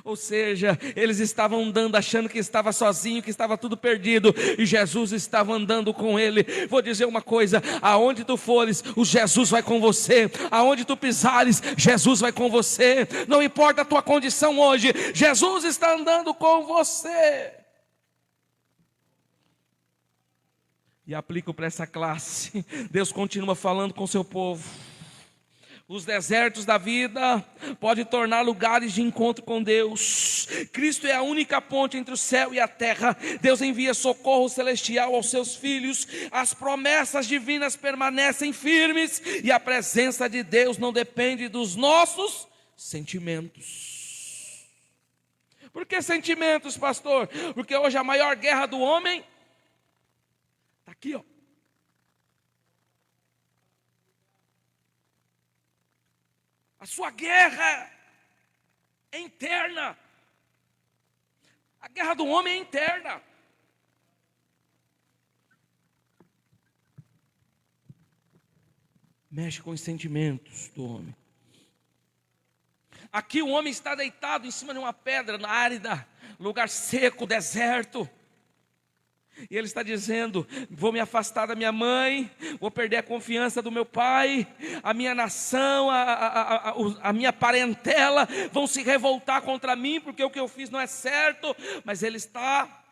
Ou seja, eles estavam andando achando que estava sozinho, que estava tudo perdido, e Jesus estava andando com ele. Vou dizer uma coisa: aonde tu fores, o Jesus vai com você. Aonde tu pisares, Jesus vai com você. Não importa a tua condição hoje, Jesus está andando com você. E aplico para essa classe. Deus continua falando com seu povo. Os desertos da vida podem tornar lugares de encontro com Deus. Cristo é a única ponte entre o céu e a terra. Deus envia socorro celestial aos seus filhos. As promessas divinas permanecem firmes. E a presença de Deus não depende dos nossos sentimentos. Por que sentimentos, pastor? Porque hoje a maior guerra do homem está aqui, ó. A sua guerra é interna. A guerra do homem é interna. Mexe com os sentimentos do homem. Aqui o homem está deitado em cima de uma pedra árida, lugar seco, deserto. E ele está dizendo: vou me afastar da minha mãe, vou perder a confiança do meu pai, a minha nação, a minha parentela vão se revoltar contra mim, porque o que eu fiz não é certo. Mas ele está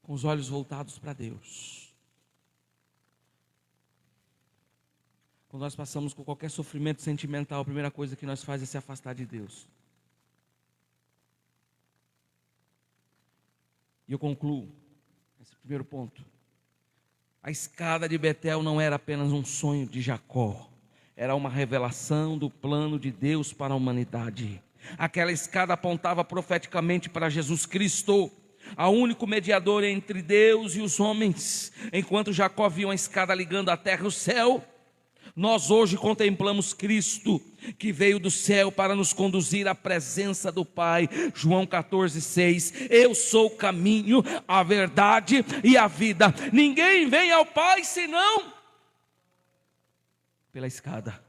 com os olhos voltados para Deus. Quando nós passamos por qualquer sofrimento sentimental, a primeira coisa que nós fazemos é se afastar de Deus. E eu concluo esse primeiro ponto. A escada de Betel não era apenas um sonho de Jacó, era uma revelação do plano de Deus para a humanidade. Aquela escada apontava profeticamente para Jesus Cristo, a único mediador entre Deus e os homens. Enquanto Jacó via uma escada ligando a terra e o céu, nós hoje contemplamos Cristo, que veio do céu para nos conduzir à presença do Pai. João 14,6. Eu sou o caminho, a verdade e a vida. Ninguém vem ao Pai senão pela escada.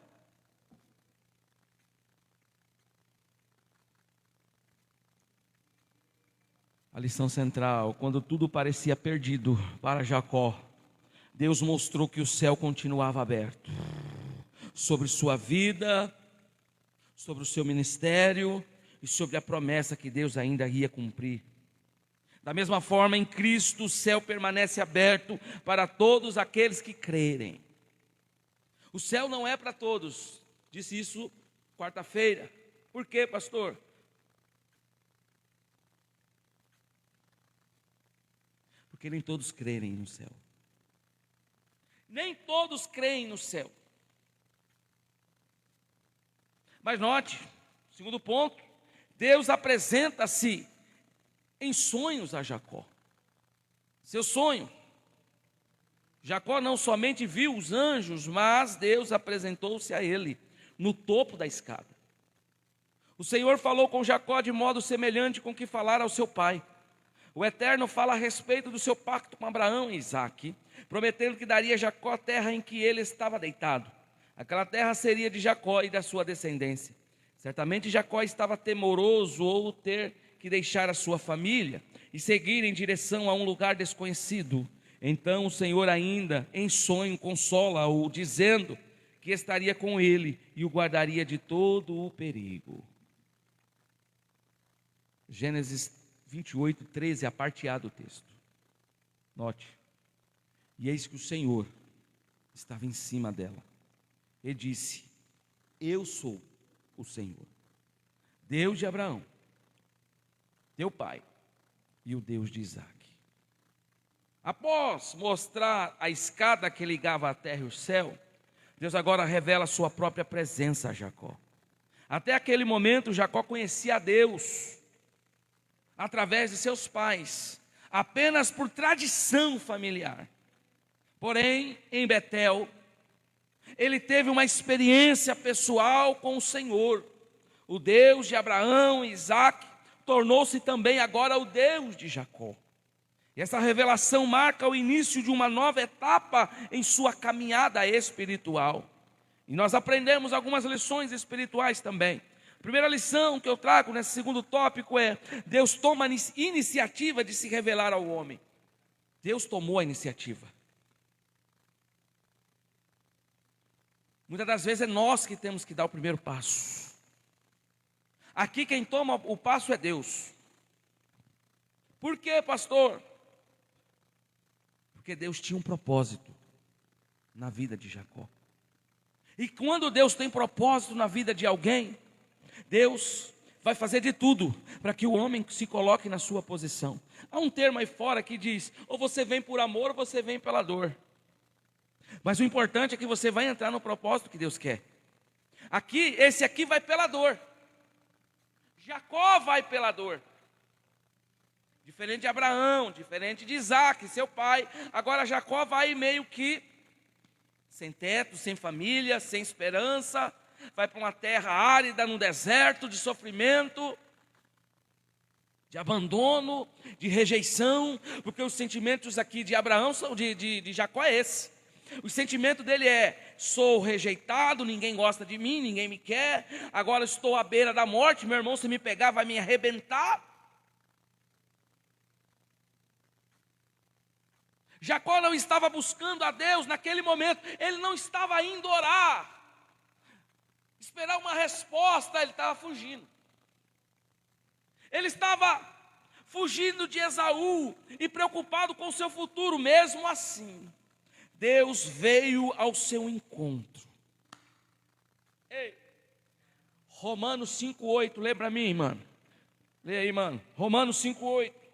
A lição central: quando tudo parecia perdido para Jacó, Deus mostrou que o céu continuava aberto sobre sua vida, sobre o seu ministério e sobre a promessa que Deus ainda ia cumprir. Da mesma forma, em Cristo o céu permanece aberto para todos aqueles que crerem. O céu não é para todos. Disse isso quarta-feira. Por quê, pastor? Porque nem todos crerem no céu. Nem todos creem no céu. Mas note, segundo ponto, Deus apresenta-se em sonhos a Jacó. Seu sonho. Jacó não somente viu os anjos, mas Deus apresentou-se a ele no topo da escada. O Senhor falou com Jacó de modo semelhante com que falara ao seu pai. O Eterno fala a respeito do seu pacto com Abraão e Isaque, prometendo que daria a Jacó a terra em que ele estava deitado. Aquela terra seria de Jacó e da sua descendência. Certamente Jacó estava temoroso ou ter que deixar a sua família e seguir em direção a um lugar desconhecido. Então o Senhor ainda em sonho consola-o, dizendo que estaria com ele e o guardaria de todo o perigo. Gênesis 28:13, a parte A do texto. Note. E eis que o Senhor estava em cima dela. E disse: eu sou o Senhor, Deus de Abraão, teu pai e o Deus de Isaque. Após mostrar a escada que ligava a terra e o céu, Deus agora revela a sua própria presença a Jacó. Até aquele momento, Jacó conhecia a Deus através de seus pais, apenas por tradição familiar. Porém, em Betel, ele teve uma experiência pessoal com o Senhor. O Deus de Abraão e Isaque tornou-se também agora o Deus de Jacó. E essa revelação marca o início de uma nova etapa em sua caminhada espiritual. E nós aprendemos algumas lições espirituais também. A primeira lição que eu trago nesse segundo tópico é: Deus toma a iniciativa de se revelar ao homem. Deus tomou a iniciativa. Muitas das vezes é nós que temos que dar o primeiro passo. Aqui quem toma o passo é Deus. Por quê, pastor? Porque Deus tinha um propósito na vida de Jacó. E quando Deus tem propósito na vida de alguém, Deus vai fazer de tudo para que o homem se coloque na sua posição. Há um termo aí fora que diz: ou você vem por amor ou você vem pela dor. Mas o importante é que você vai entrar no propósito que Deus quer. Aqui, esse aqui vai pela dor. Jacó vai pela dor. Diferente de Abraão, diferente de Isaque, seu pai. Agora Jacó vai meio que sem teto, sem família, sem esperança. Vai para uma terra árida, num deserto de sofrimento, de abandono, de rejeição. Porque os sentimentos aqui de Abraão, de Jacó é esse. O sentimento dele é: sou rejeitado, ninguém gosta de mim, ninguém me quer. Agora estou à beira da morte, meu irmão se me pegar vai me arrebentar. Jacó não estava buscando a Deus naquele momento, ele não estava indo orar, esperar uma resposta, ele estava fugindo. Ele estava fugindo de Esaú e preocupado com o seu futuro. Mesmo assim, Deus veio ao seu encontro. Ei, Romanos 5,8, lê para mim, mano. Lê aí, mano. Romanos 5,8.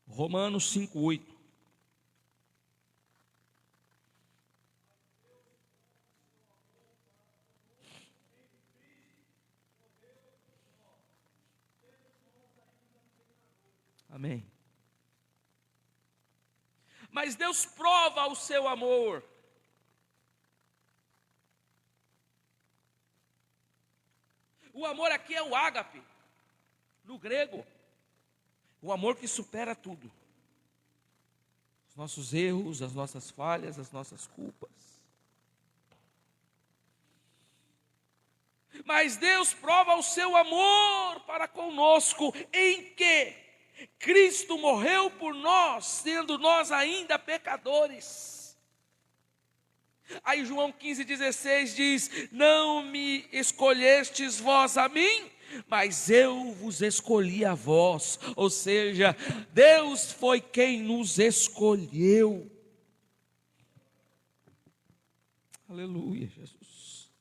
Romanos 5,8. Amém. Mas Deus prova o seu amor. O amor aqui é o ágape, no grego. O amor que supera tudo. Os nossos erros, as nossas falhas, as nossas culpas. Mas Deus prova o seu amor para conosco, em que Cristo morreu por nós, sendo nós ainda pecadores. Aí João 15,16 diz: não me escolhestes vós a mim, mas eu vos escolhi a vós. Ou seja, Deus foi quem nos escolheu. Aleluia, Jesus.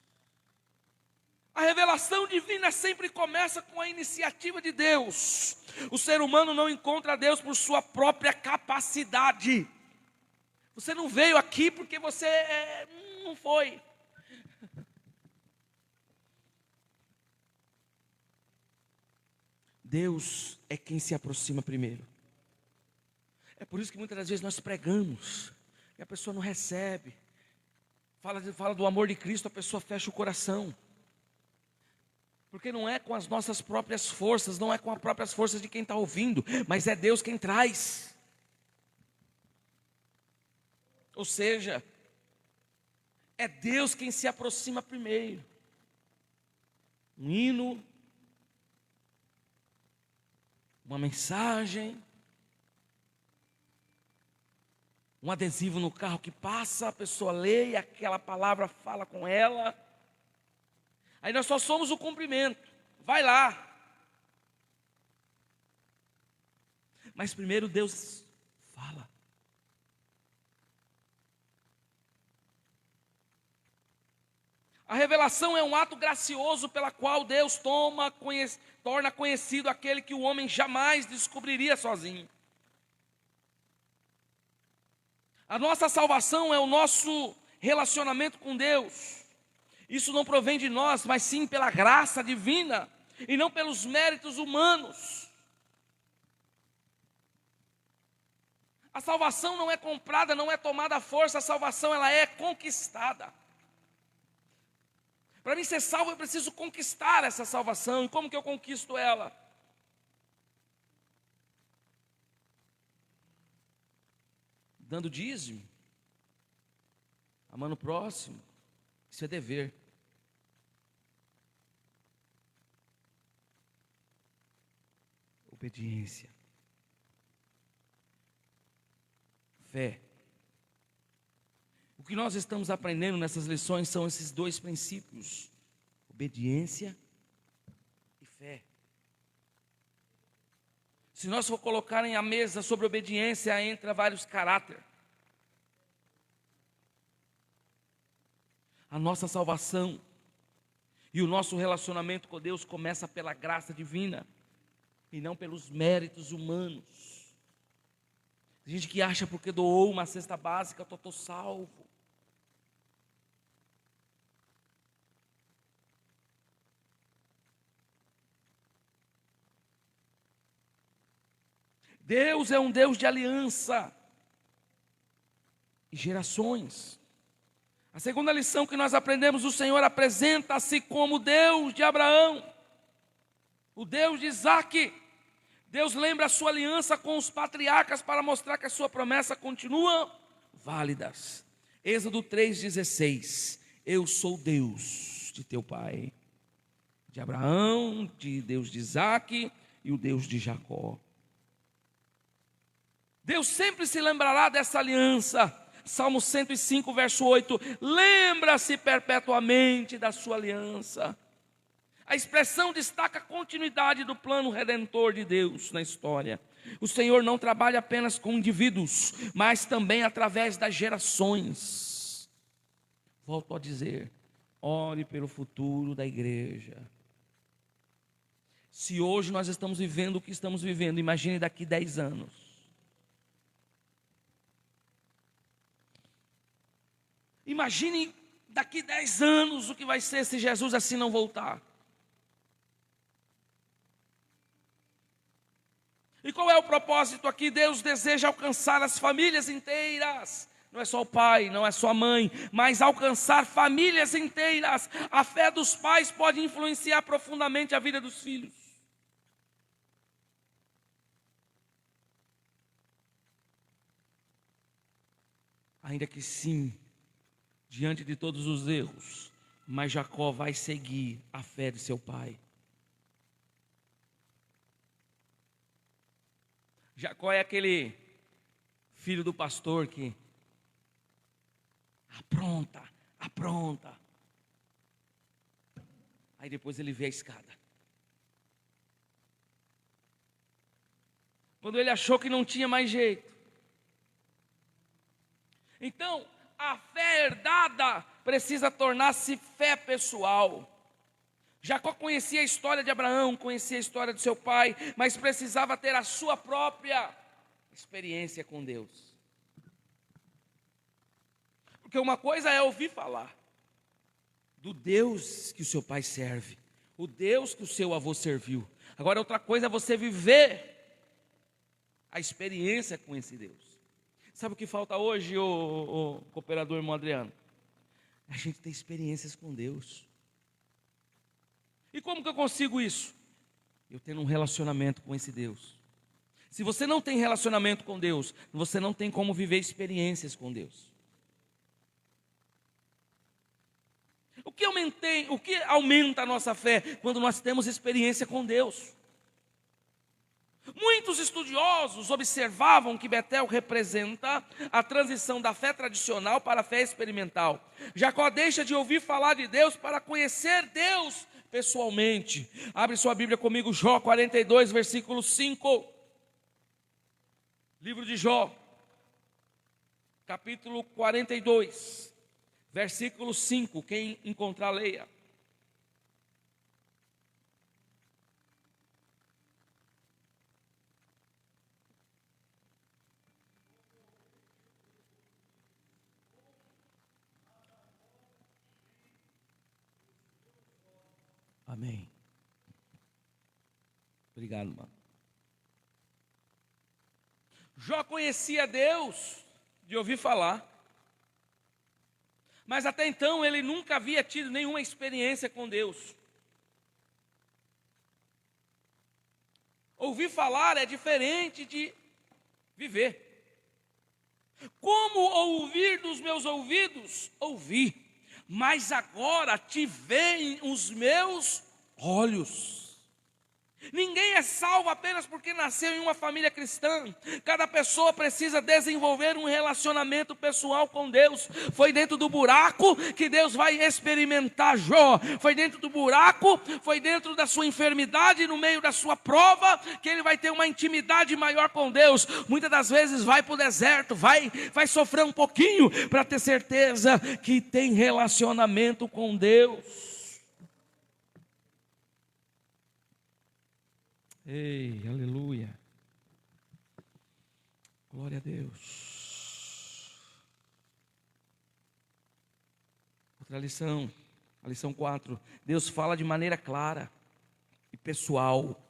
A revelação divina sempre começa com a iniciativa de Deus. O ser humano não encontra Deus por sua própria capacidade. Você não veio aqui porque você não foi. Deus é quem se aproxima primeiro. É por isso que muitas das vezes nós pregamos e a pessoa não recebe. Fala do amor de Cristo, a pessoa fecha o coração. Porque não é com as nossas próprias forças, não é com as próprias forças de quem está ouvindo, mas é Deus quem traz. Ou seja, é Deus quem se aproxima primeiro. Um hino, uma mensagem, um adesivo no carro que passa, a pessoa lê e aquela palavra fala com ela. Aí nós só somos o cumprimento. Vai lá. Mas primeiro Deus fala. A revelação é um ato gracioso pela qual Deus torna conhecido aquele que o homem jamais descobriria sozinho. A nossa salvação é o nosso relacionamento com Deus. Isso não provém de nós, mas sim pela graça divina e não pelos méritos humanos. A salvação não é comprada, não é tomada à força, a salvação ela é conquistada. Para mim ser salvo, eu preciso conquistar essa salvação. E como que eu conquisto ela? Dando dízimo, amando o próximo. Isso é dever. Obediência. Fé. O que nós estamos aprendendo nessas lições são esses dois princípios: obediência e fé. Se nós for colocarem a mesa sobre obediência, entra vários caráteres. A nossa salvação e o nosso relacionamento com Deus começa pela graça divina e não pelos méritos humanos. Tem gente que acha porque doou uma cesta básica, eu estou salvo. Deus é um Deus de aliança e gerações. A segunda lição que nós aprendemos, o Senhor apresenta-se como Deus de Abraão, o Deus de Isaque. Deus lembra a sua aliança com os patriarcas para mostrar que a sua promessa continua válidas. Êxodo 3,16: eu sou Deus de teu pai, de Abraão, de Deus de Isaque e o Deus de Jacó. Deus sempre se lembrará dessa aliança. Salmo 105, verso 8: lembra-se perpetuamente da sua aliança. A expressão destaca a continuidade do plano redentor de Deus na história. O Senhor não trabalha apenas com indivíduos, mas também através das gerações. Volto a dizer, ore pelo futuro da igreja. Se hoje nós estamos vivendo o que estamos vivendo, imagine daqui 10 anos. Imagine daqui 10 anos o que vai ser se Jesus assim não voltar. E qual é o propósito aqui? Deus deseja alcançar as famílias inteiras. Não é só o pai, não é só a mãe, mas alcançar famílias inteiras. A fé dos pais pode influenciar profundamente a vida dos filhos. Ainda que sim, diante de todos os erros, mas Jacó vai seguir a fé de seu pai. Jacó é aquele filho do pastor que apronta. Aí depois ele vê a escada. Quando ele achou que não tinha mais jeito. Então, a fé herdada precisa tornar-se fé pessoal. Jacó conhecia a história de Abraão, conhecia a história do seu pai, mas precisava ter a sua própria experiência com Deus. Porque uma coisa é ouvir falar do Deus que o seu pai serve, o Deus que o seu avô serviu. Agora outra coisa é você viver a experiência com esse Deus. Sabe o que falta hoje, o cooperador irmão Adriano? A gente tem experiências com Deus. E como que eu consigo isso? Eu tendo um relacionamento com esse Deus. Se você não tem relacionamento com Deus, você não tem como viver experiências com Deus. O que aumenta a nossa fé? Quando nós temos experiência com Deus. Muitos estudiosos observavam que Betel representa a transição da fé tradicional para a fé experimental. Jacó deixa de ouvir falar de Deus para conhecer Deus pessoalmente. Abre sua Bíblia comigo, Jó 42, versículo 5. Livro de Jó, capítulo 42. versículo 5, quem encontrar, leia. Amém. Obrigado, mano. Jó conhecia Deus de ouvir falar, mas até então ele nunca havia tido nenhuma experiência com Deus. Ouvir falar é diferente de viver. Como ouvir dos meus ouvidos? Ouvi. Mas agora te veem os meus olhos. Ninguém é salvo apenas porque nasceu em uma família cristã. Cada pessoa precisa desenvolver um relacionamento pessoal com Deus. Foi dentro do buraco que Deus vai experimentar Jó. Foi dentro do buraco, foi dentro da sua enfermidade, no meio da sua prova, que ele vai ter uma intimidade maior com Deus. Muitas das vezes vai para o deserto, vai sofrer um pouquinho para ter certeza que tem relacionamento com Deus. Ei, aleluia. Glória a Deus. Outra lição, a lição 4. Deus fala de maneira clara e pessoal.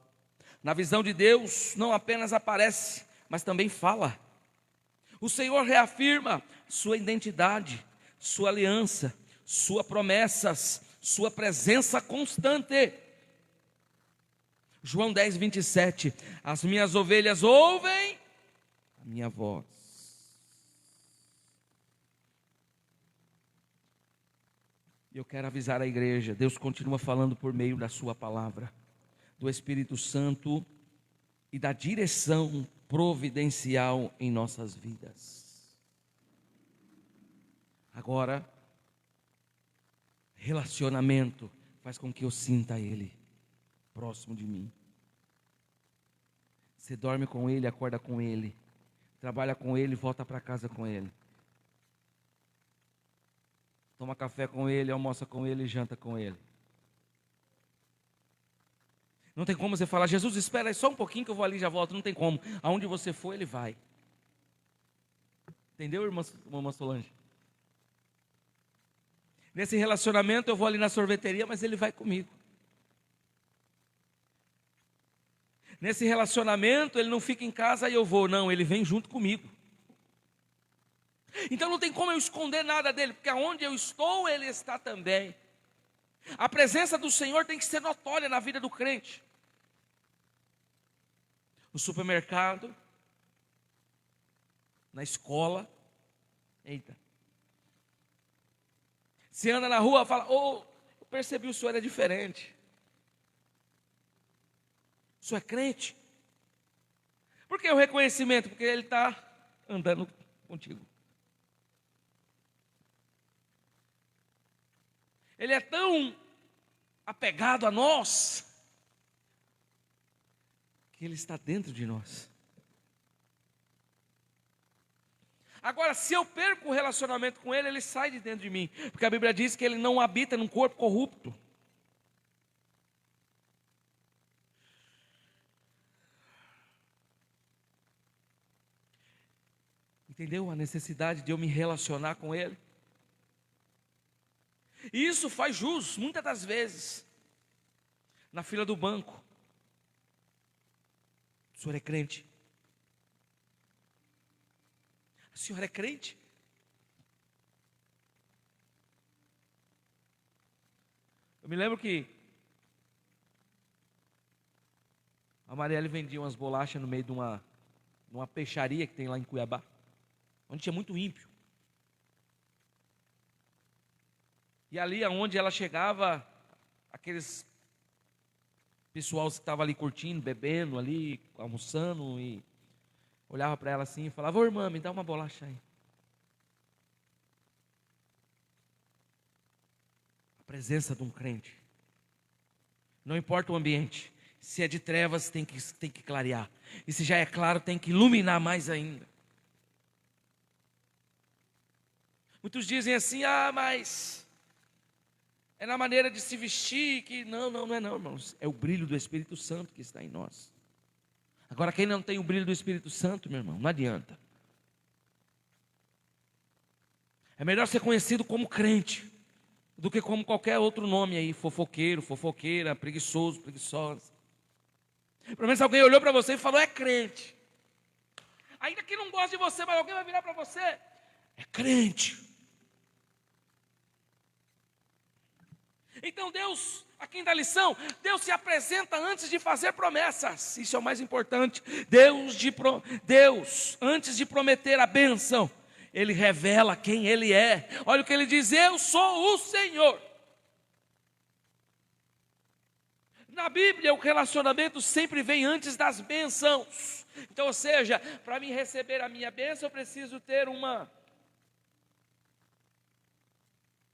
Na visão de Deus, não apenas aparece, mas também fala. O Senhor reafirma sua identidade, sua aliança, suas promessas, sua presença constante. João 10, 27, as minhas ovelhas ouvem a minha voz. E eu quero avisar a igreja, Deus continua falando por meio da sua palavra, do Espírito Santo e da direção providencial em nossas vidas. Agora, relacionamento faz com que eu sinta Ele próximo de mim. Você dorme com Ele, acorda com Ele, trabalha com Ele, volta para casa com Ele, toma café com Ele, almoça com Ele, janta com Ele. Não tem como você falar, Jesus, espera aí só um pouquinho que eu vou ali e já volto. Não tem como, aonde você for Ele vai. Entendeu, irmã Solange? Nesse relacionamento eu vou ali na sorveteria, mas Ele vai comigo. Nesse relacionamento, ele não fica em casa e eu vou, não, ele vem junto comigo. Então não tem como eu esconder nada dele, porque aonde eu estou, ele está também. A presença do Senhor tem que ser notória na vida do crente. No supermercado, na escola, eita. Você anda na rua, fala, eu percebi o senhor é diferente. O senhor é crente? Por que o reconhecimento? Porque ele está andando contigo. Ele é tão apegado a nós, que ele está dentro de nós. Agora, se eu perco o relacionamento com ele, ele sai de dentro de mim. Porque a Bíblia diz que ele não habita num corpo corrupto. Entendeu a necessidade de eu me relacionar com Ele? E isso faz jus, muitas das vezes, na fila do banco. O senhor é crente? A senhora é crente? Eu me lembro que a Marielle vendia umas bolachas no meio de uma peixaria que tem lá em Cuiabá, onde tinha muito ímpio. E ali aonde ela chegava, aqueles pessoal que estava ali curtindo, bebendo ali, almoçando, e olhava para ela assim e falava, ô irmã, me dá uma bolacha aí. A presença de um crente. Não importa o ambiente. Se é de trevas, tem que clarear. E se já é claro, tem que iluminar mais ainda. Muitos dizem assim, mas é na maneira de se vestir que... Não é não, irmãos. É o brilho do Espírito Santo que está em nós. Agora, quem não tem o brilho do Espírito Santo, meu irmão, não adianta. É melhor ser conhecido como crente do que como qualquer outro nome aí, fofoqueiro, fofoqueira, preguiçoso, preguiçosa. Pelo menos alguém olhou para você e falou, é crente. Ainda que não goste de você, mas alguém vai virar para você, é crente. Então Deus, a quinta lição, Deus se apresenta antes de fazer promessas. Isso é o mais importante. Deus, antes de prometer a bênção, Ele revela quem Ele é. Olha o que Ele diz, eu sou o Senhor. Na Bíblia, o relacionamento sempre vem antes das bênçãos. Então, ou seja, para mim receber a minha bênção, eu preciso ter um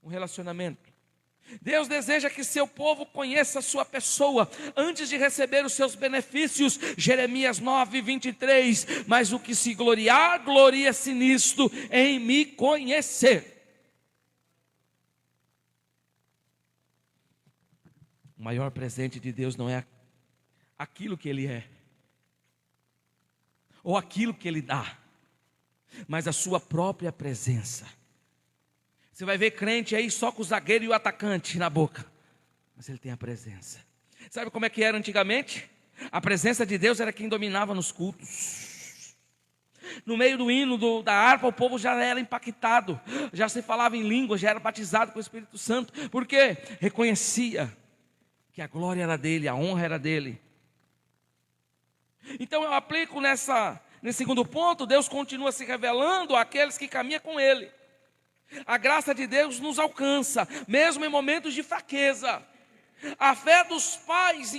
relacionamento. Deus deseja que seu povo conheça a sua pessoa antes de receber os seus benefícios. Jeremias 9:23. Mas o que se gloriar, gloria-se nisto, em me conhecer. O maior presente de Deus não é aquilo que Ele é, ou aquilo que Ele dá, mas a sua própria presença. Você vai ver crente aí só com o zagueiro e o atacante na boca, mas ele tem a presença. Sabe como é que era antigamente? A presença de Deus era quem dominava nos cultos. No meio do hino, da harpa, o povo já era impactado, já se falava em língua, já era batizado com o Espírito Santo, porque reconhecia que a glória era dele, a honra era dele. Então eu aplico nesse segundo ponto, Deus continua se revelando àqueles que caminham com Ele. A graça de Deus nos alcança, mesmo em momentos de fraqueza. A fé dos pais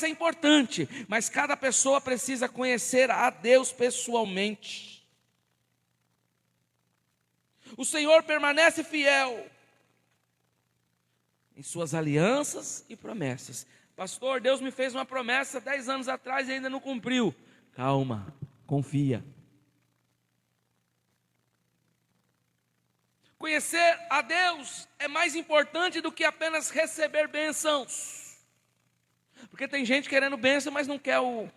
é importante, mas cada pessoa precisa conhecer a Deus pessoalmente. O Senhor permanece fiel em suas alianças e promessas. Pastor, Deus me fez uma promessa 10 anos atrás e ainda não cumpriu. Calma, confia. Conhecer a Deus é mais importante do que apenas receber bênçãos. Porque tem gente querendo bênção, mas não quer o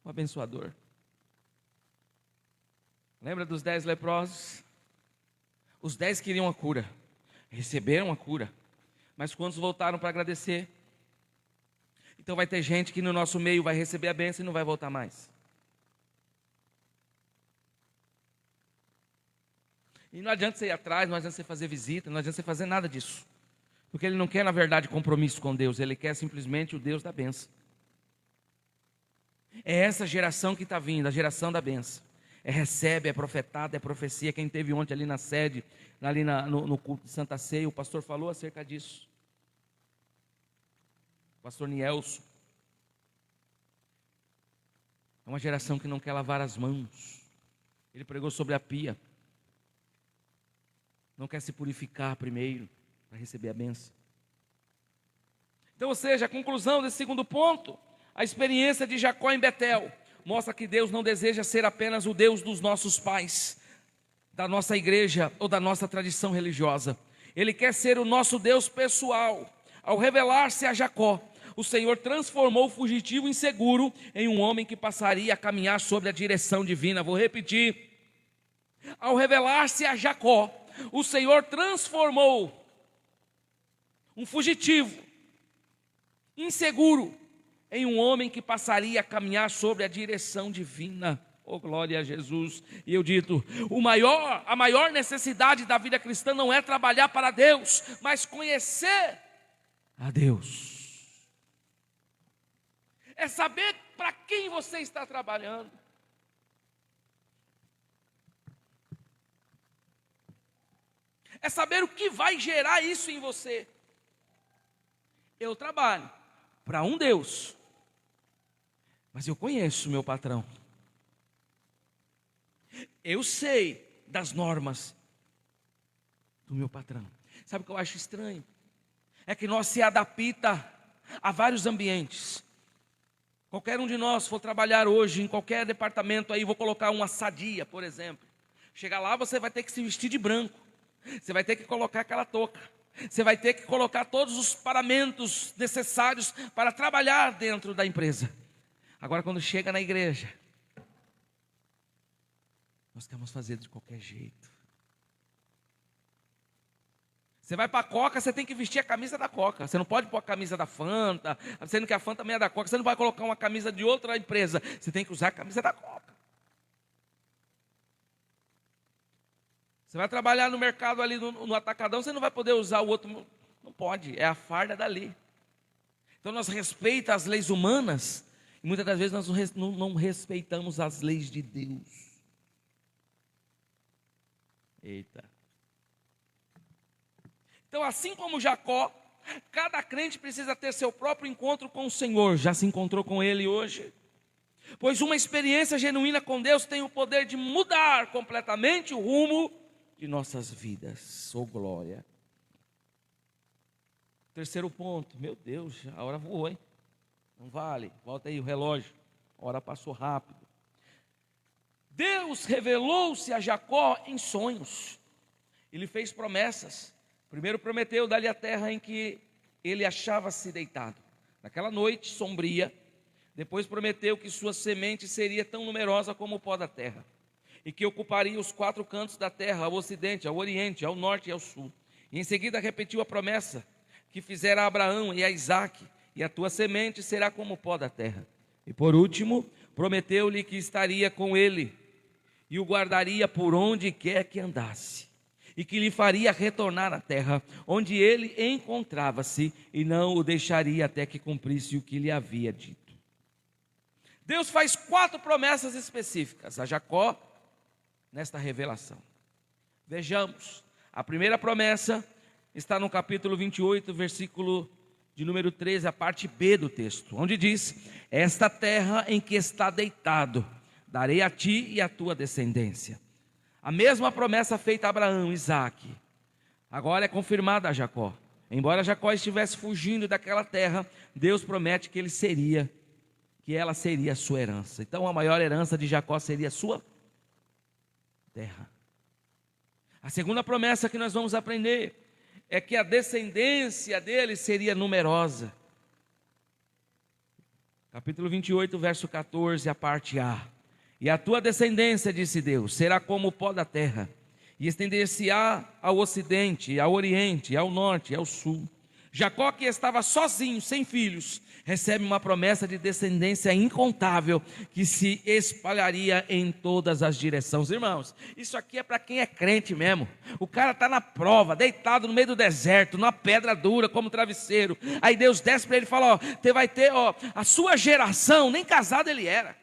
abençoador. Lembra dos 10 leprosos? Os 10 queriam a cura, receberam a cura, mas quantos voltaram para agradecer? Então vai ter gente que no nosso meio vai receber a bênção e não vai voltar mais. E não adianta você ir atrás, não adianta você fazer visita, não adianta você fazer nada disso. Porque ele não quer, na verdade, compromisso com Deus, ele quer simplesmente o Deus da bênção. É essa geração que está vindo, a geração da bênção. Recebe, é profetada, é profecia. Quem teve ontem ali na sede, ali no culto de Santa Ceia, o pastor falou acerca disso. O pastor Nielson. É uma geração que não quer lavar as mãos. Ele pregou sobre a pia. Não quer se purificar primeiro para receber a bênção. Então, ou seja, a conclusão desse segundo ponto, a experiência de Jacó em Betel, mostra que Deus não deseja ser apenas o Deus dos nossos pais, da nossa igreja ou da nossa tradição religiosa. Ele quer ser o nosso Deus pessoal. Ao revelar-se a Jacó, o Senhor transformou o fugitivo inseguro em um homem que passaria a caminhar sob a direção divina. Vou repetir. Ao revelar-se a Jacó, o Senhor transformou um fugitivo inseguro em um homem que passaria a caminhar sobre a direção divina. Oh, glória a Jesus. E eu digo, a maior necessidade da vida cristã não é trabalhar para Deus, mas conhecer a Deus. É saber para quem você está trabalhando. É saber o que vai gerar isso em você. Eu trabalho para um Deus, mas eu conheço o meu patrão. Eu sei das normas do meu patrão. Sabe o que eu acho estranho? É que nós se adapta a vários ambientes. Qualquer um de nós for trabalhar hoje em qualquer departamento aí, vou colocar uma Sadia, por exemplo. Chegar lá, você vai ter que se vestir de branco. Você vai ter que colocar aquela touca. Você vai ter que colocar todos os paramentos necessários para trabalhar dentro da empresa. Agora, quando chega na igreja, nós queremos fazer de qualquer jeito. Você vai para a Coca, você tem que vestir a camisa da Coca. Você não pode pôr a camisa da Fanta, sendo que a Fanta também é da Coca. Você não vai colocar uma camisa de outra empresa. Você tem que usar a camisa da Coca. Você vai trabalhar no mercado ali no atacadão, você não vai poder usar o outro. Não pode, é a farda dali. Então nós respeitamos as leis humanas e muitas das vezes nós não respeitamos as leis de Deus. Eita. Então, assim como Jacó, cada crente precisa ter seu próprio encontro com o Senhor. Já se encontrou com Ele hoje? Pois uma experiência genuína com Deus tem o poder de mudar completamente o rumo de nossas vidas. Oh, glória. Terceiro ponto. Meu Deus, a hora voou, hein? Não vale. Volta aí o relógio. A hora passou rápido. Deus revelou-se a Jacó em sonhos. Ele fez promessas. Primeiro prometeu dar-lhe a terra em que ele achava-se deitado. Naquela noite sombria. Depois prometeu que sua semente seria tão numerosa como o pó da terra, e que ocuparia os 4 cantos da terra, ao ocidente, ao oriente, ao norte e ao sul. E em seguida repetiu a promessa que fizera a Abraão e a Isaque: e a tua semente será como o pó da terra. E por último, prometeu-lhe que estaria com ele, e o guardaria por onde quer que andasse, e que lhe faria retornar à terra, onde ele encontrava-se, e não o deixaria até que cumprisse o que lhe havia dito. Deus faz 4 promessas específicas a Jacó nesta revelação. Vejamos, a primeira promessa está no capítulo 28, versículo de número 13, a parte B do texto, onde diz: esta terra em que está deitado, darei a ti e à tua descendência. A mesma promessa feita a Abraão, Isaque, agora é confirmada a Jacó. Embora Jacó estivesse fugindo daquela terra, Deus promete que ela seria a sua herança. Então a maior herança de Jacó seria a sua terra. A segunda promessa que nós vamos aprender é que a descendência dele seria numerosa. Capítulo 28, verso 14, a parte A. E a tua descendência, disse Deus, será como o pó da terra, e estender-se-á ao ocidente, ao oriente, ao norte e ao sul. Jacó, que estava sozinho, sem filhos, recebe uma promessa de descendência incontável, que se espalharia em todas as direções. Irmãos, isso aqui é para quem é crente mesmo. O cara está na prova, deitado no meio do deserto, numa pedra dura como travesseiro. Aí Deus desce para ele e fala: você vai ter a sua geração, nem casado ele era.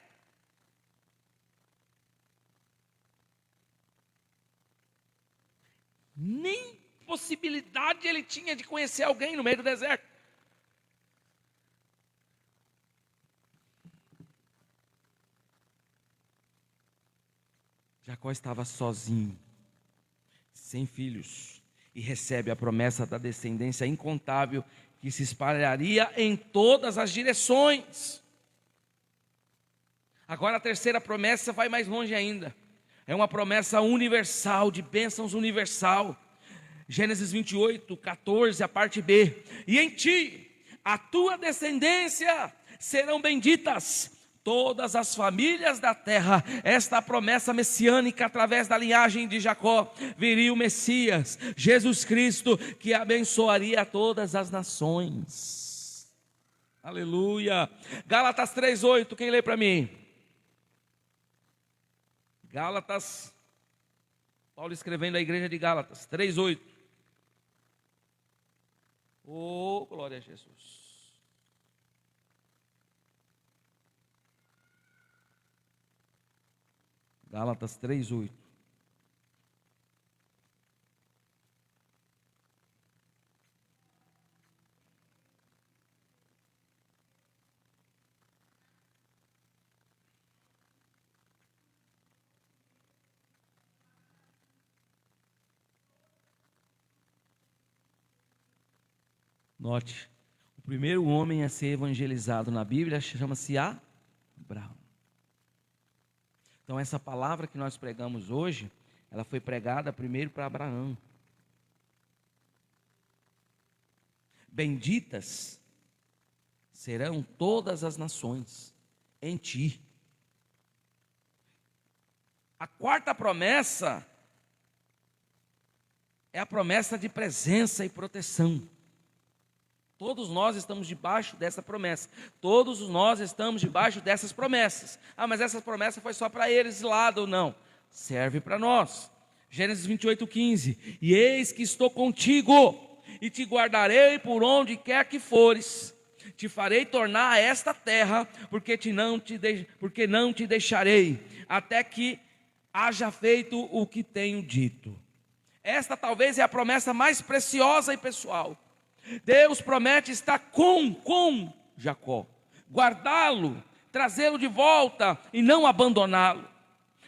Nem possibilidade ele tinha de conhecer alguém no meio do deserto. Jacó estava sozinho, sem filhos, e recebe a promessa da descendência incontável que se espalharia em todas as direções. Agora a terceira promessa vai mais longe ainda. É uma promessa universal, de bênçãos universal. Gênesis 28, 14, a parte B. E em ti, a tua descendência, serão benditas todas as famílias da terra. Esta promessa messiânica, através da linhagem de Jacó, viria o Messias, Jesus Cristo, que abençoaria todas as nações. Aleluia. Gálatas 3:8, quem lê para mim? Gálatas, Paulo escrevendo à igreja de Gálatas, 3:8. Oh, glória a Jesus. Gálatas 3:8. Note, o primeiro homem a ser evangelizado na Bíblia chama-se Abraão. Então essa palavra que nós pregamos hoje ela foi pregada primeiro para Abraão. Benditas serão todas as nações em ti. A quarta promessa é a promessa de presença e proteção. Todos nós estamos debaixo dessa promessa. Todos nós estamos debaixo dessas promessas. Ah, mas essa promessa foi só para eles de lado ou não? Serve para nós. Gênesis 28:15. E eis que estou contigo, e te guardarei por onde quer que fores. Te farei tornar a esta terra, porque não te deixarei, até que haja feito o que tenho dito. Esta talvez é a promessa mais preciosa e pessoal. Deus promete estar com Jacó, guardá-lo, trazê-lo de volta e não abandoná-lo.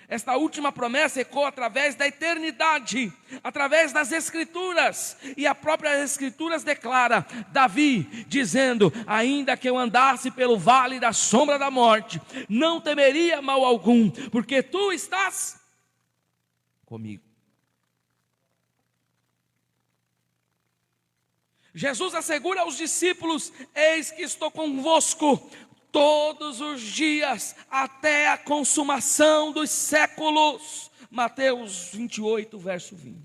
Esta última promessa ecoa através da eternidade, através das Escrituras, e a própria Escrituras declara, Davi dizendo, ainda que eu andasse pelo vale da sombra da morte, não temeria mal algum, porque tu estás comigo. Jesus assegura aos discípulos, eis que estou convosco todos os dias, até a consumação dos séculos. Mateus 28, verso 20.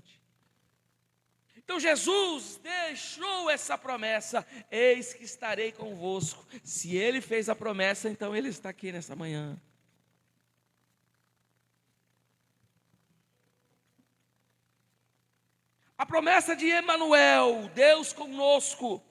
Então Jesus deixou essa promessa, eis que estarei convosco. Se Ele fez a promessa, então Ele está aqui nessa manhã. A promessa de Emanuel, Deus conosco,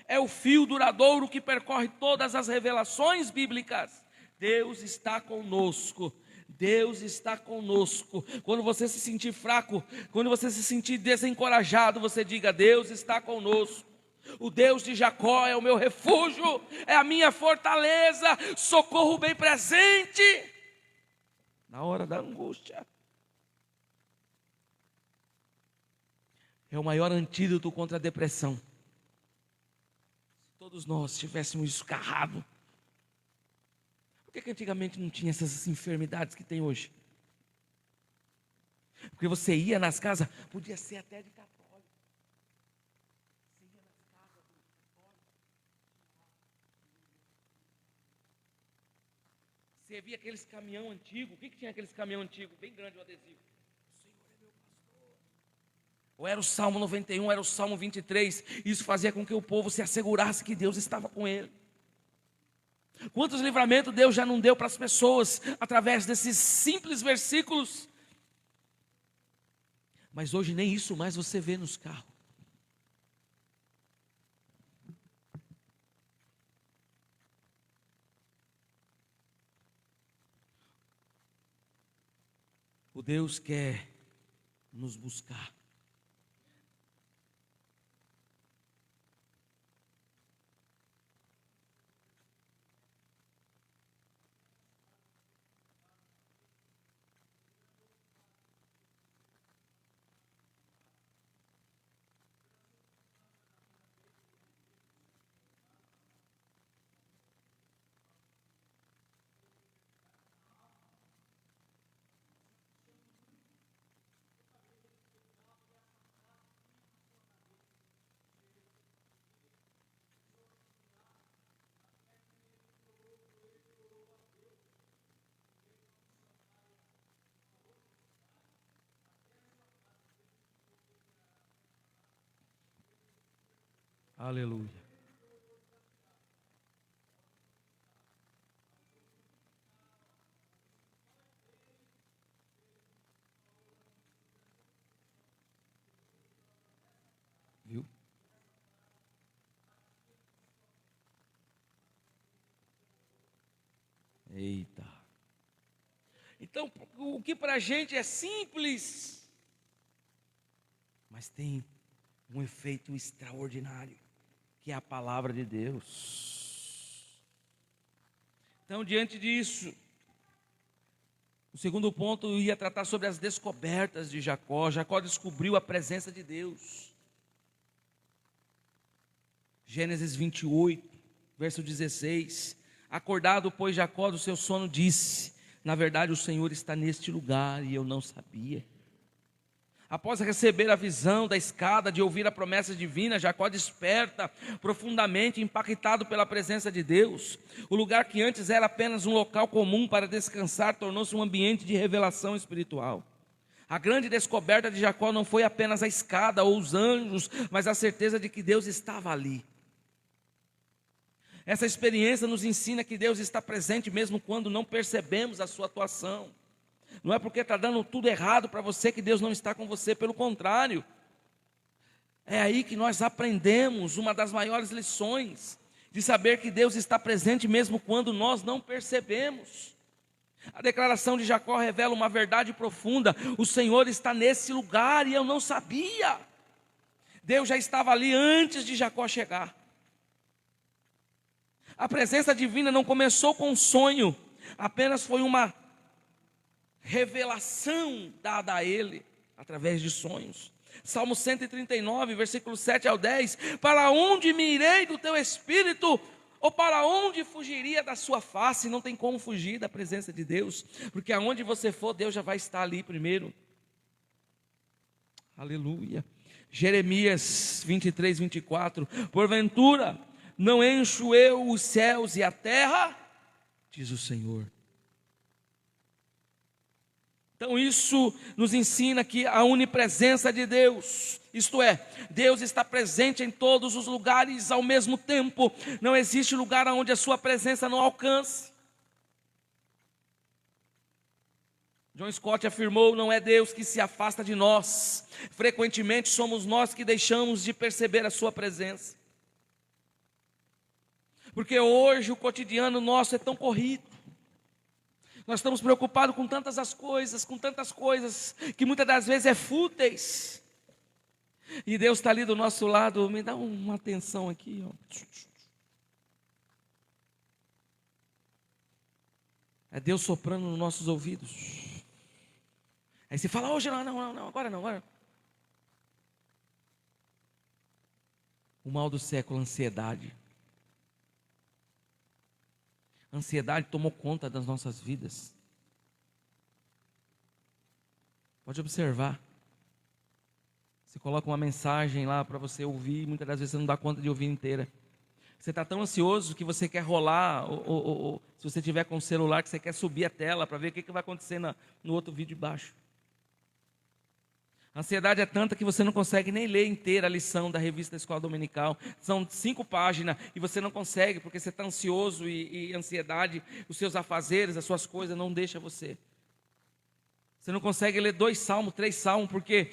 é o fio duradouro que percorre todas as revelações bíblicas. Deus está conosco. Deus está conosco. Quando você se sentir fraco, quando você se sentir desencorajado, você diga, Deus está conosco. O Deus de Jacó é o meu refúgio, é a minha fortaleza, socorro bem presente na hora da angústia. É o maior antídoto contra a depressão. Se todos nós tivéssemos escarrado, por que antigamente não tinha essas enfermidades que tem hoje? Porque você ia nas casas, podia ser até de católico. Você ia nas casas do católico. Você via aqueles caminhão antigo. O que tinha aqueles caminhão antigo? Bem grande o adesivo. Ou era o Salmo 91, era o Salmo 23. Isso fazia com que o povo se assegurasse que Deus estava com ele. Quantos livramentos Deus já não deu para as pessoas através desses simples versículos? Mas hoje nem isso mais você vê nos carros. O Deus quer nos buscar. Aleluia. Viu? Eita. Então, o que para a gente é simples, mas tem um efeito extraordinário, que é a palavra de Deus. Então, diante disso, o segundo ponto ia tratar sobre as descobertas de Jacó. Jacó descobriu a presença de Deus. Gênesis 28, verso 16. Acordado, pois, Jacó do seu sono, disse: na verdade o Senhor está neste lugar, e eu não sabia. Após receber a visão da escada, de ouvir a promessa divina, Jacó desperta, profundamente impactado pela presença de Deus. O lugar que antes era apenas um local comum para descansar, tornou-se um ambiente de revelação espiritual. A grande descoberta de Jacó não foi apenas a escada ou os anjos, mas a certeza de que Deus estava ali. Essa experiência nos ensina que Deus está presente mesmo quando não percebemos a sua atuação. Não é porque está dando tudo errado para você que Deus não está com você, pelo contrário. É aí que nós aprendemos uma das maiores lições, de saber que Deus está presente mesmo quando nós não percebemos. A declaração de Jacó revela uma verdade profunda: o Senhor está nesse lugar e eu não sabia. Deus já estava ali antes de Jacó chegar. A presença divina não começou com um sonho, apenas foi uma revelação dada a ele através de sonhos. Salmo 139, versículo 7 ao 10: para onde me irei do teu espírito? Ou para onde fugiria da sua face? Não tem como fugir da presença de Deus, porque aonde você for, Deus já vai estar ali primeiro. Aleluia. Jeremias 23, 24: porventura não encho eu os céus e a terra? Diz o Senhor. Então isso nos ensina que a onipresença de Deus, isto é, Deus está presente em todos os lugares ao mesmo tempo. Não existe lugar onde a sua presença não alcance. John Stott afirmou: não é Deus que se afasta de nós, frequentemente somos nós que deixamos de perceber a sua presença. Porque hoje o cotidiano nosso é tão corrido. Nós estamos preocupados com tantas coisas, que muitas das vezes é fúteis. E Deus está ali do nosso lado. Me dá uma atenção aqui, ó. É Deus soprando nos nossos ouvidos. Aí você fala: hoje não, agora não. O mal do século, a ansiedade. A ansiedade tomou conta das nossas vidas. Pode observar. Você coloca uma mensagem lá para você ouvir, muitas das vezes você não dá conta de ouvir inteira. Você está tão ansioso que você quer rolar, ou se você tiver com o celular, que você quer subir a tela para ver o que vai acontecer no outro vídeo de baixo. A ansiedade é tanta que você não consegue nem ler inteira a lição da revista Escola Dominical. São 5 páginas e você não consegue, porque você está ansioso e ansiedade, os seus afazeres, as suas coisas não deixam você. Você não consegue ler 2 salmos, 3 salmos, porque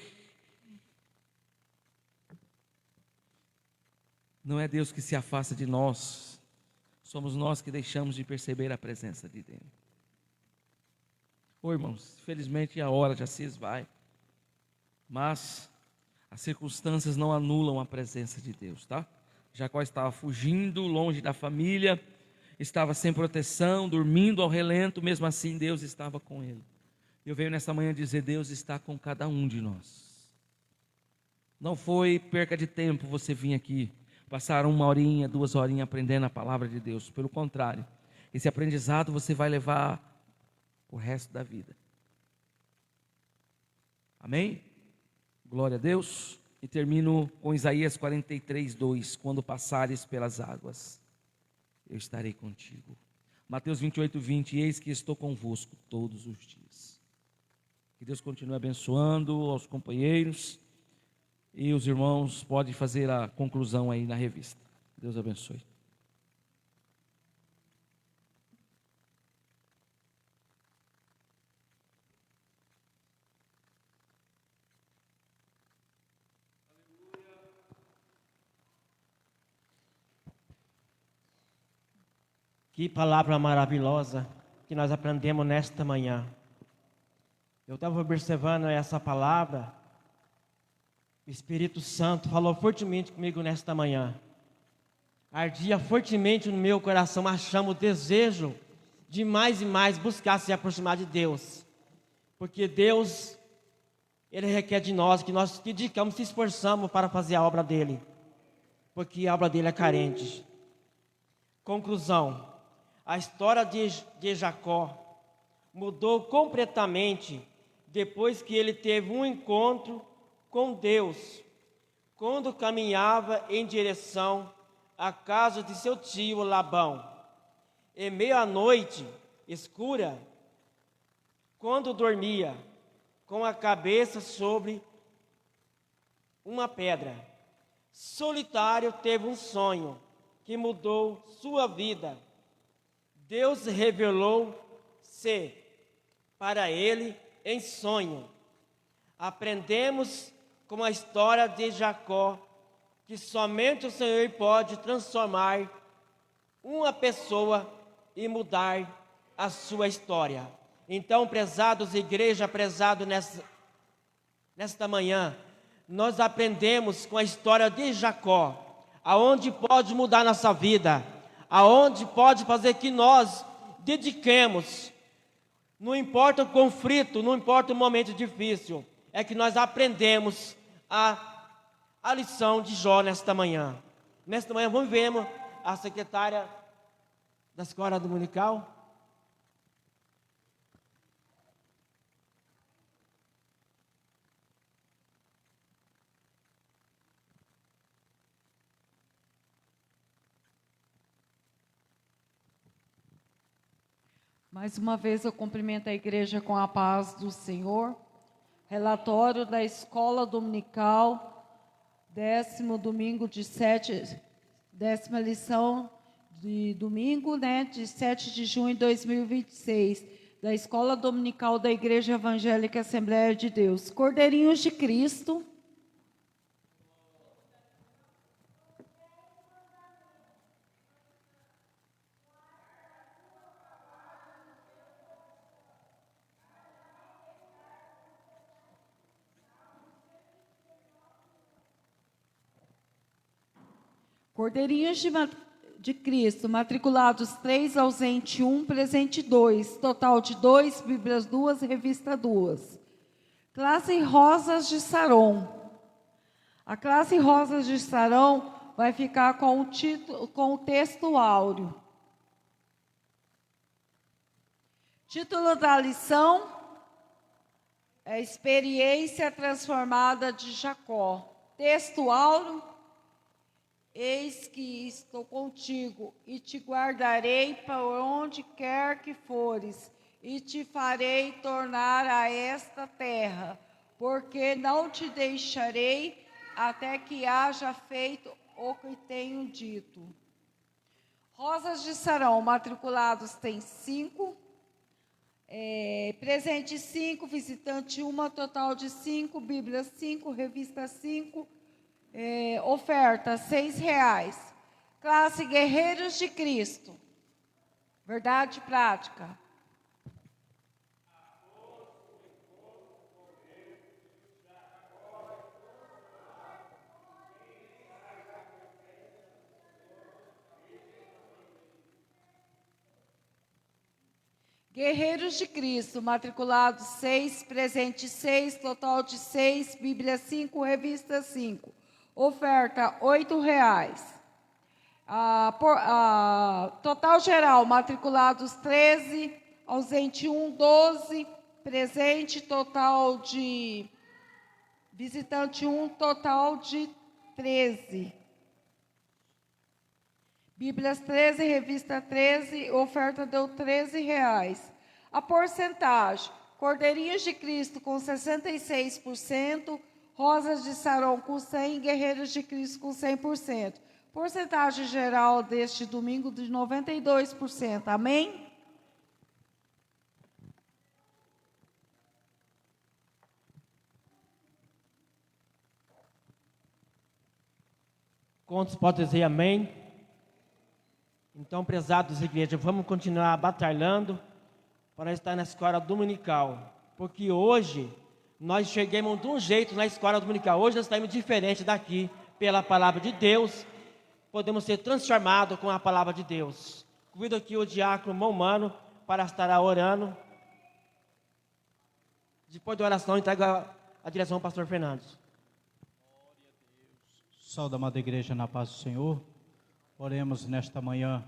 não é Deus que se afasta de nós, somos nós que deixamos de perceber a presença de Deus. Irmãos, infelizmente a hora já se esvai. Mas as circunstâncias não anulam a presença de Deus, tá? Jacó estava fugindo, longe da família, estava sem proteção, dormindo ao relento, mesmo assim Deus estava com ele. Eu venho nessa manhã dizer: Deus está com cada um de nós. Não foi perca de tempo você vir aqui, passar 1 horinha, 2 horinhas aprendendo a palavra de Deus. Pelo contrário, esse aprendizado você vai levar o resto da vida. Amém? Glória a Deus. E termino com Isaías 43, 2: quando passares pelas águas, eu estarei contigo. Mateus 28, 20: eis que estou convosco todos os dias. Que Deus continue abençoando aos companheiros. E os irmãos podem fazer a conclusão aí na revista. Deus abençoe. Que palavra maravilhosa que nós aprendemos nesta manhã. Eu estava observando essa palavra. O Espírito Santo falou fortemente comigo nesta manhã. Ardia fortemente no meu coração a chama, o desejo de mais e mais buscar se aproximar de Deus. Porque Deus, Ele requer de nós que nós dedicamos, se esforçamos para fazer a obra dEle. Porque a obra dEle é carente. Conclusão. A história de Jacó mudou completamente depois que ele teve um encontro com Deus, quando caminhava em direção à casa de seu tio Labão. Em meio à noite escura, quando dormia, com a cabeça sobre uma pedra, solitário, teve um sonho que mudou sua vida. Deus revelou-se para ele em sonho. Aprendemos com a história de Jacó que somente o Senhor pode transformar uma pessoa e mudar a sua história. Então, prezados, igreja, prezado nesta manhã, nós aprendemos com a história de Jacó, aonde pode mudar nossa vida, aonde pode fazer que nós dediquemos, não importa o conflito, não importa o momento difícil, é que nós aprendemos a lição de Jó nesta manhã. Nesta manhã vamos ver a secretária da escola dominical. Mais uma vez eu cumprimento a igreja com a paz do Senhor. Relatório da escola dominical, 10º domingo de 10ª lição de domingo, de 7 de junho de 2026, da escola dominical da Igreja Evangélica Assembleia de Deus. Cordeirinhos de Cristo. Cordeirinhos de Cristo, matriculados 3, ausente 1, presente 2, total de 2, Bíblias 2, revista 2. Classe Rosas de Saron. A classe Rosas de Saron vai ficar com o texto áureo. Título da lição é Experiência Transformada de Jacó. Texto áureo: eis que estou contigo, e te guardarei por onde quer que fores, e te farei tornar a esta terra, porque não te deixarei até que haja feito o que tenho dito. Rosas de Saron, matriculados tem 5, presente 5, visitante 1, total de 5, Bíblia 5, revista 5, oferta R$6. Classe Guerreiros de Cristo. Verdade prática. Guerreiros de Cristo, matriculados 6, presente 6, total de 6, Bíblia 5, revista 5. Oferta R$8. Total geral, matriculados 13, ausente 1, 12, presente, total de visitante 1, total de 13. Bíblias 13, revista 13, oferta deu R$13. A porcentagem: Cordeirinhos de Cristo com 66%, Rosas de Saron com 100%, Guerreiros de Cristo com 100%. Porcentagem geral deste domingo de 92%. Amém? Quantos podem dizer amém? Então, prezados igreja, vamos continuar batalhando para estar na escola dominical, porque hoje nós chegamos de um jeito na escola dominical. Hoje nós estamos diferente daqui, pela palavra de Deus, podemos ser transformados com a palavra de Deus. Convido aqui o diácono Momano para estar orando. Depois da oração, entrego a direção ao pastor Fernandes. Saúde, amada igreja, na paz do Senhor. Oremos nesta manhã.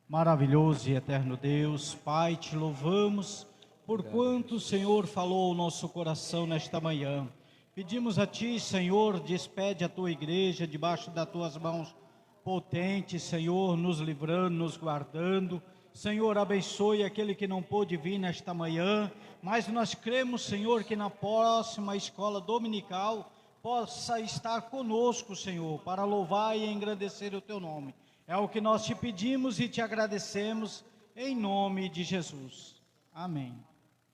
Maravilhoso e eterno Deus, Pai, te louvamos Porquanto o Senhor falou ao nosso coração nesta manhã. Pedimos a Ti, Senhor, despede a Tua igreja debaixo das Tuas mãos potentes, Senhor, nos livrando, nos guardando. Senhor, abençoe aquele que não pôde vir nesta manhã, mas nós cremos, Senhor, que na próxima escola dominical possa estar conosco, Senhor, para louvar e engrandecer o Teu nome. É o que nós te pedimos e te agradecemos, em nome de Jesus. Amém.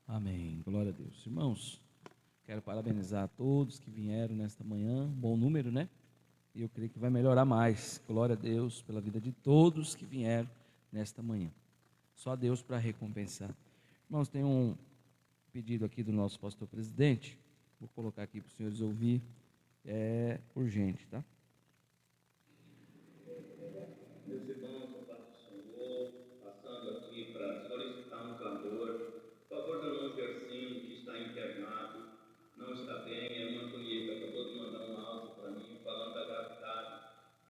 Amém. Glória a Deus. Irmãos, quero parabenizar a todos que vieram nesta manhã, um bom número, né? E eu creio que vai melhorar mais. Glória a Deus pela vida de todos que vieram nesta manhã. Só Deus para recompensar. Irmãos, tem um pedido aqui do nosso pastor presidente. Vou colocar aqui para os senhores ouvir. É urgente, tá?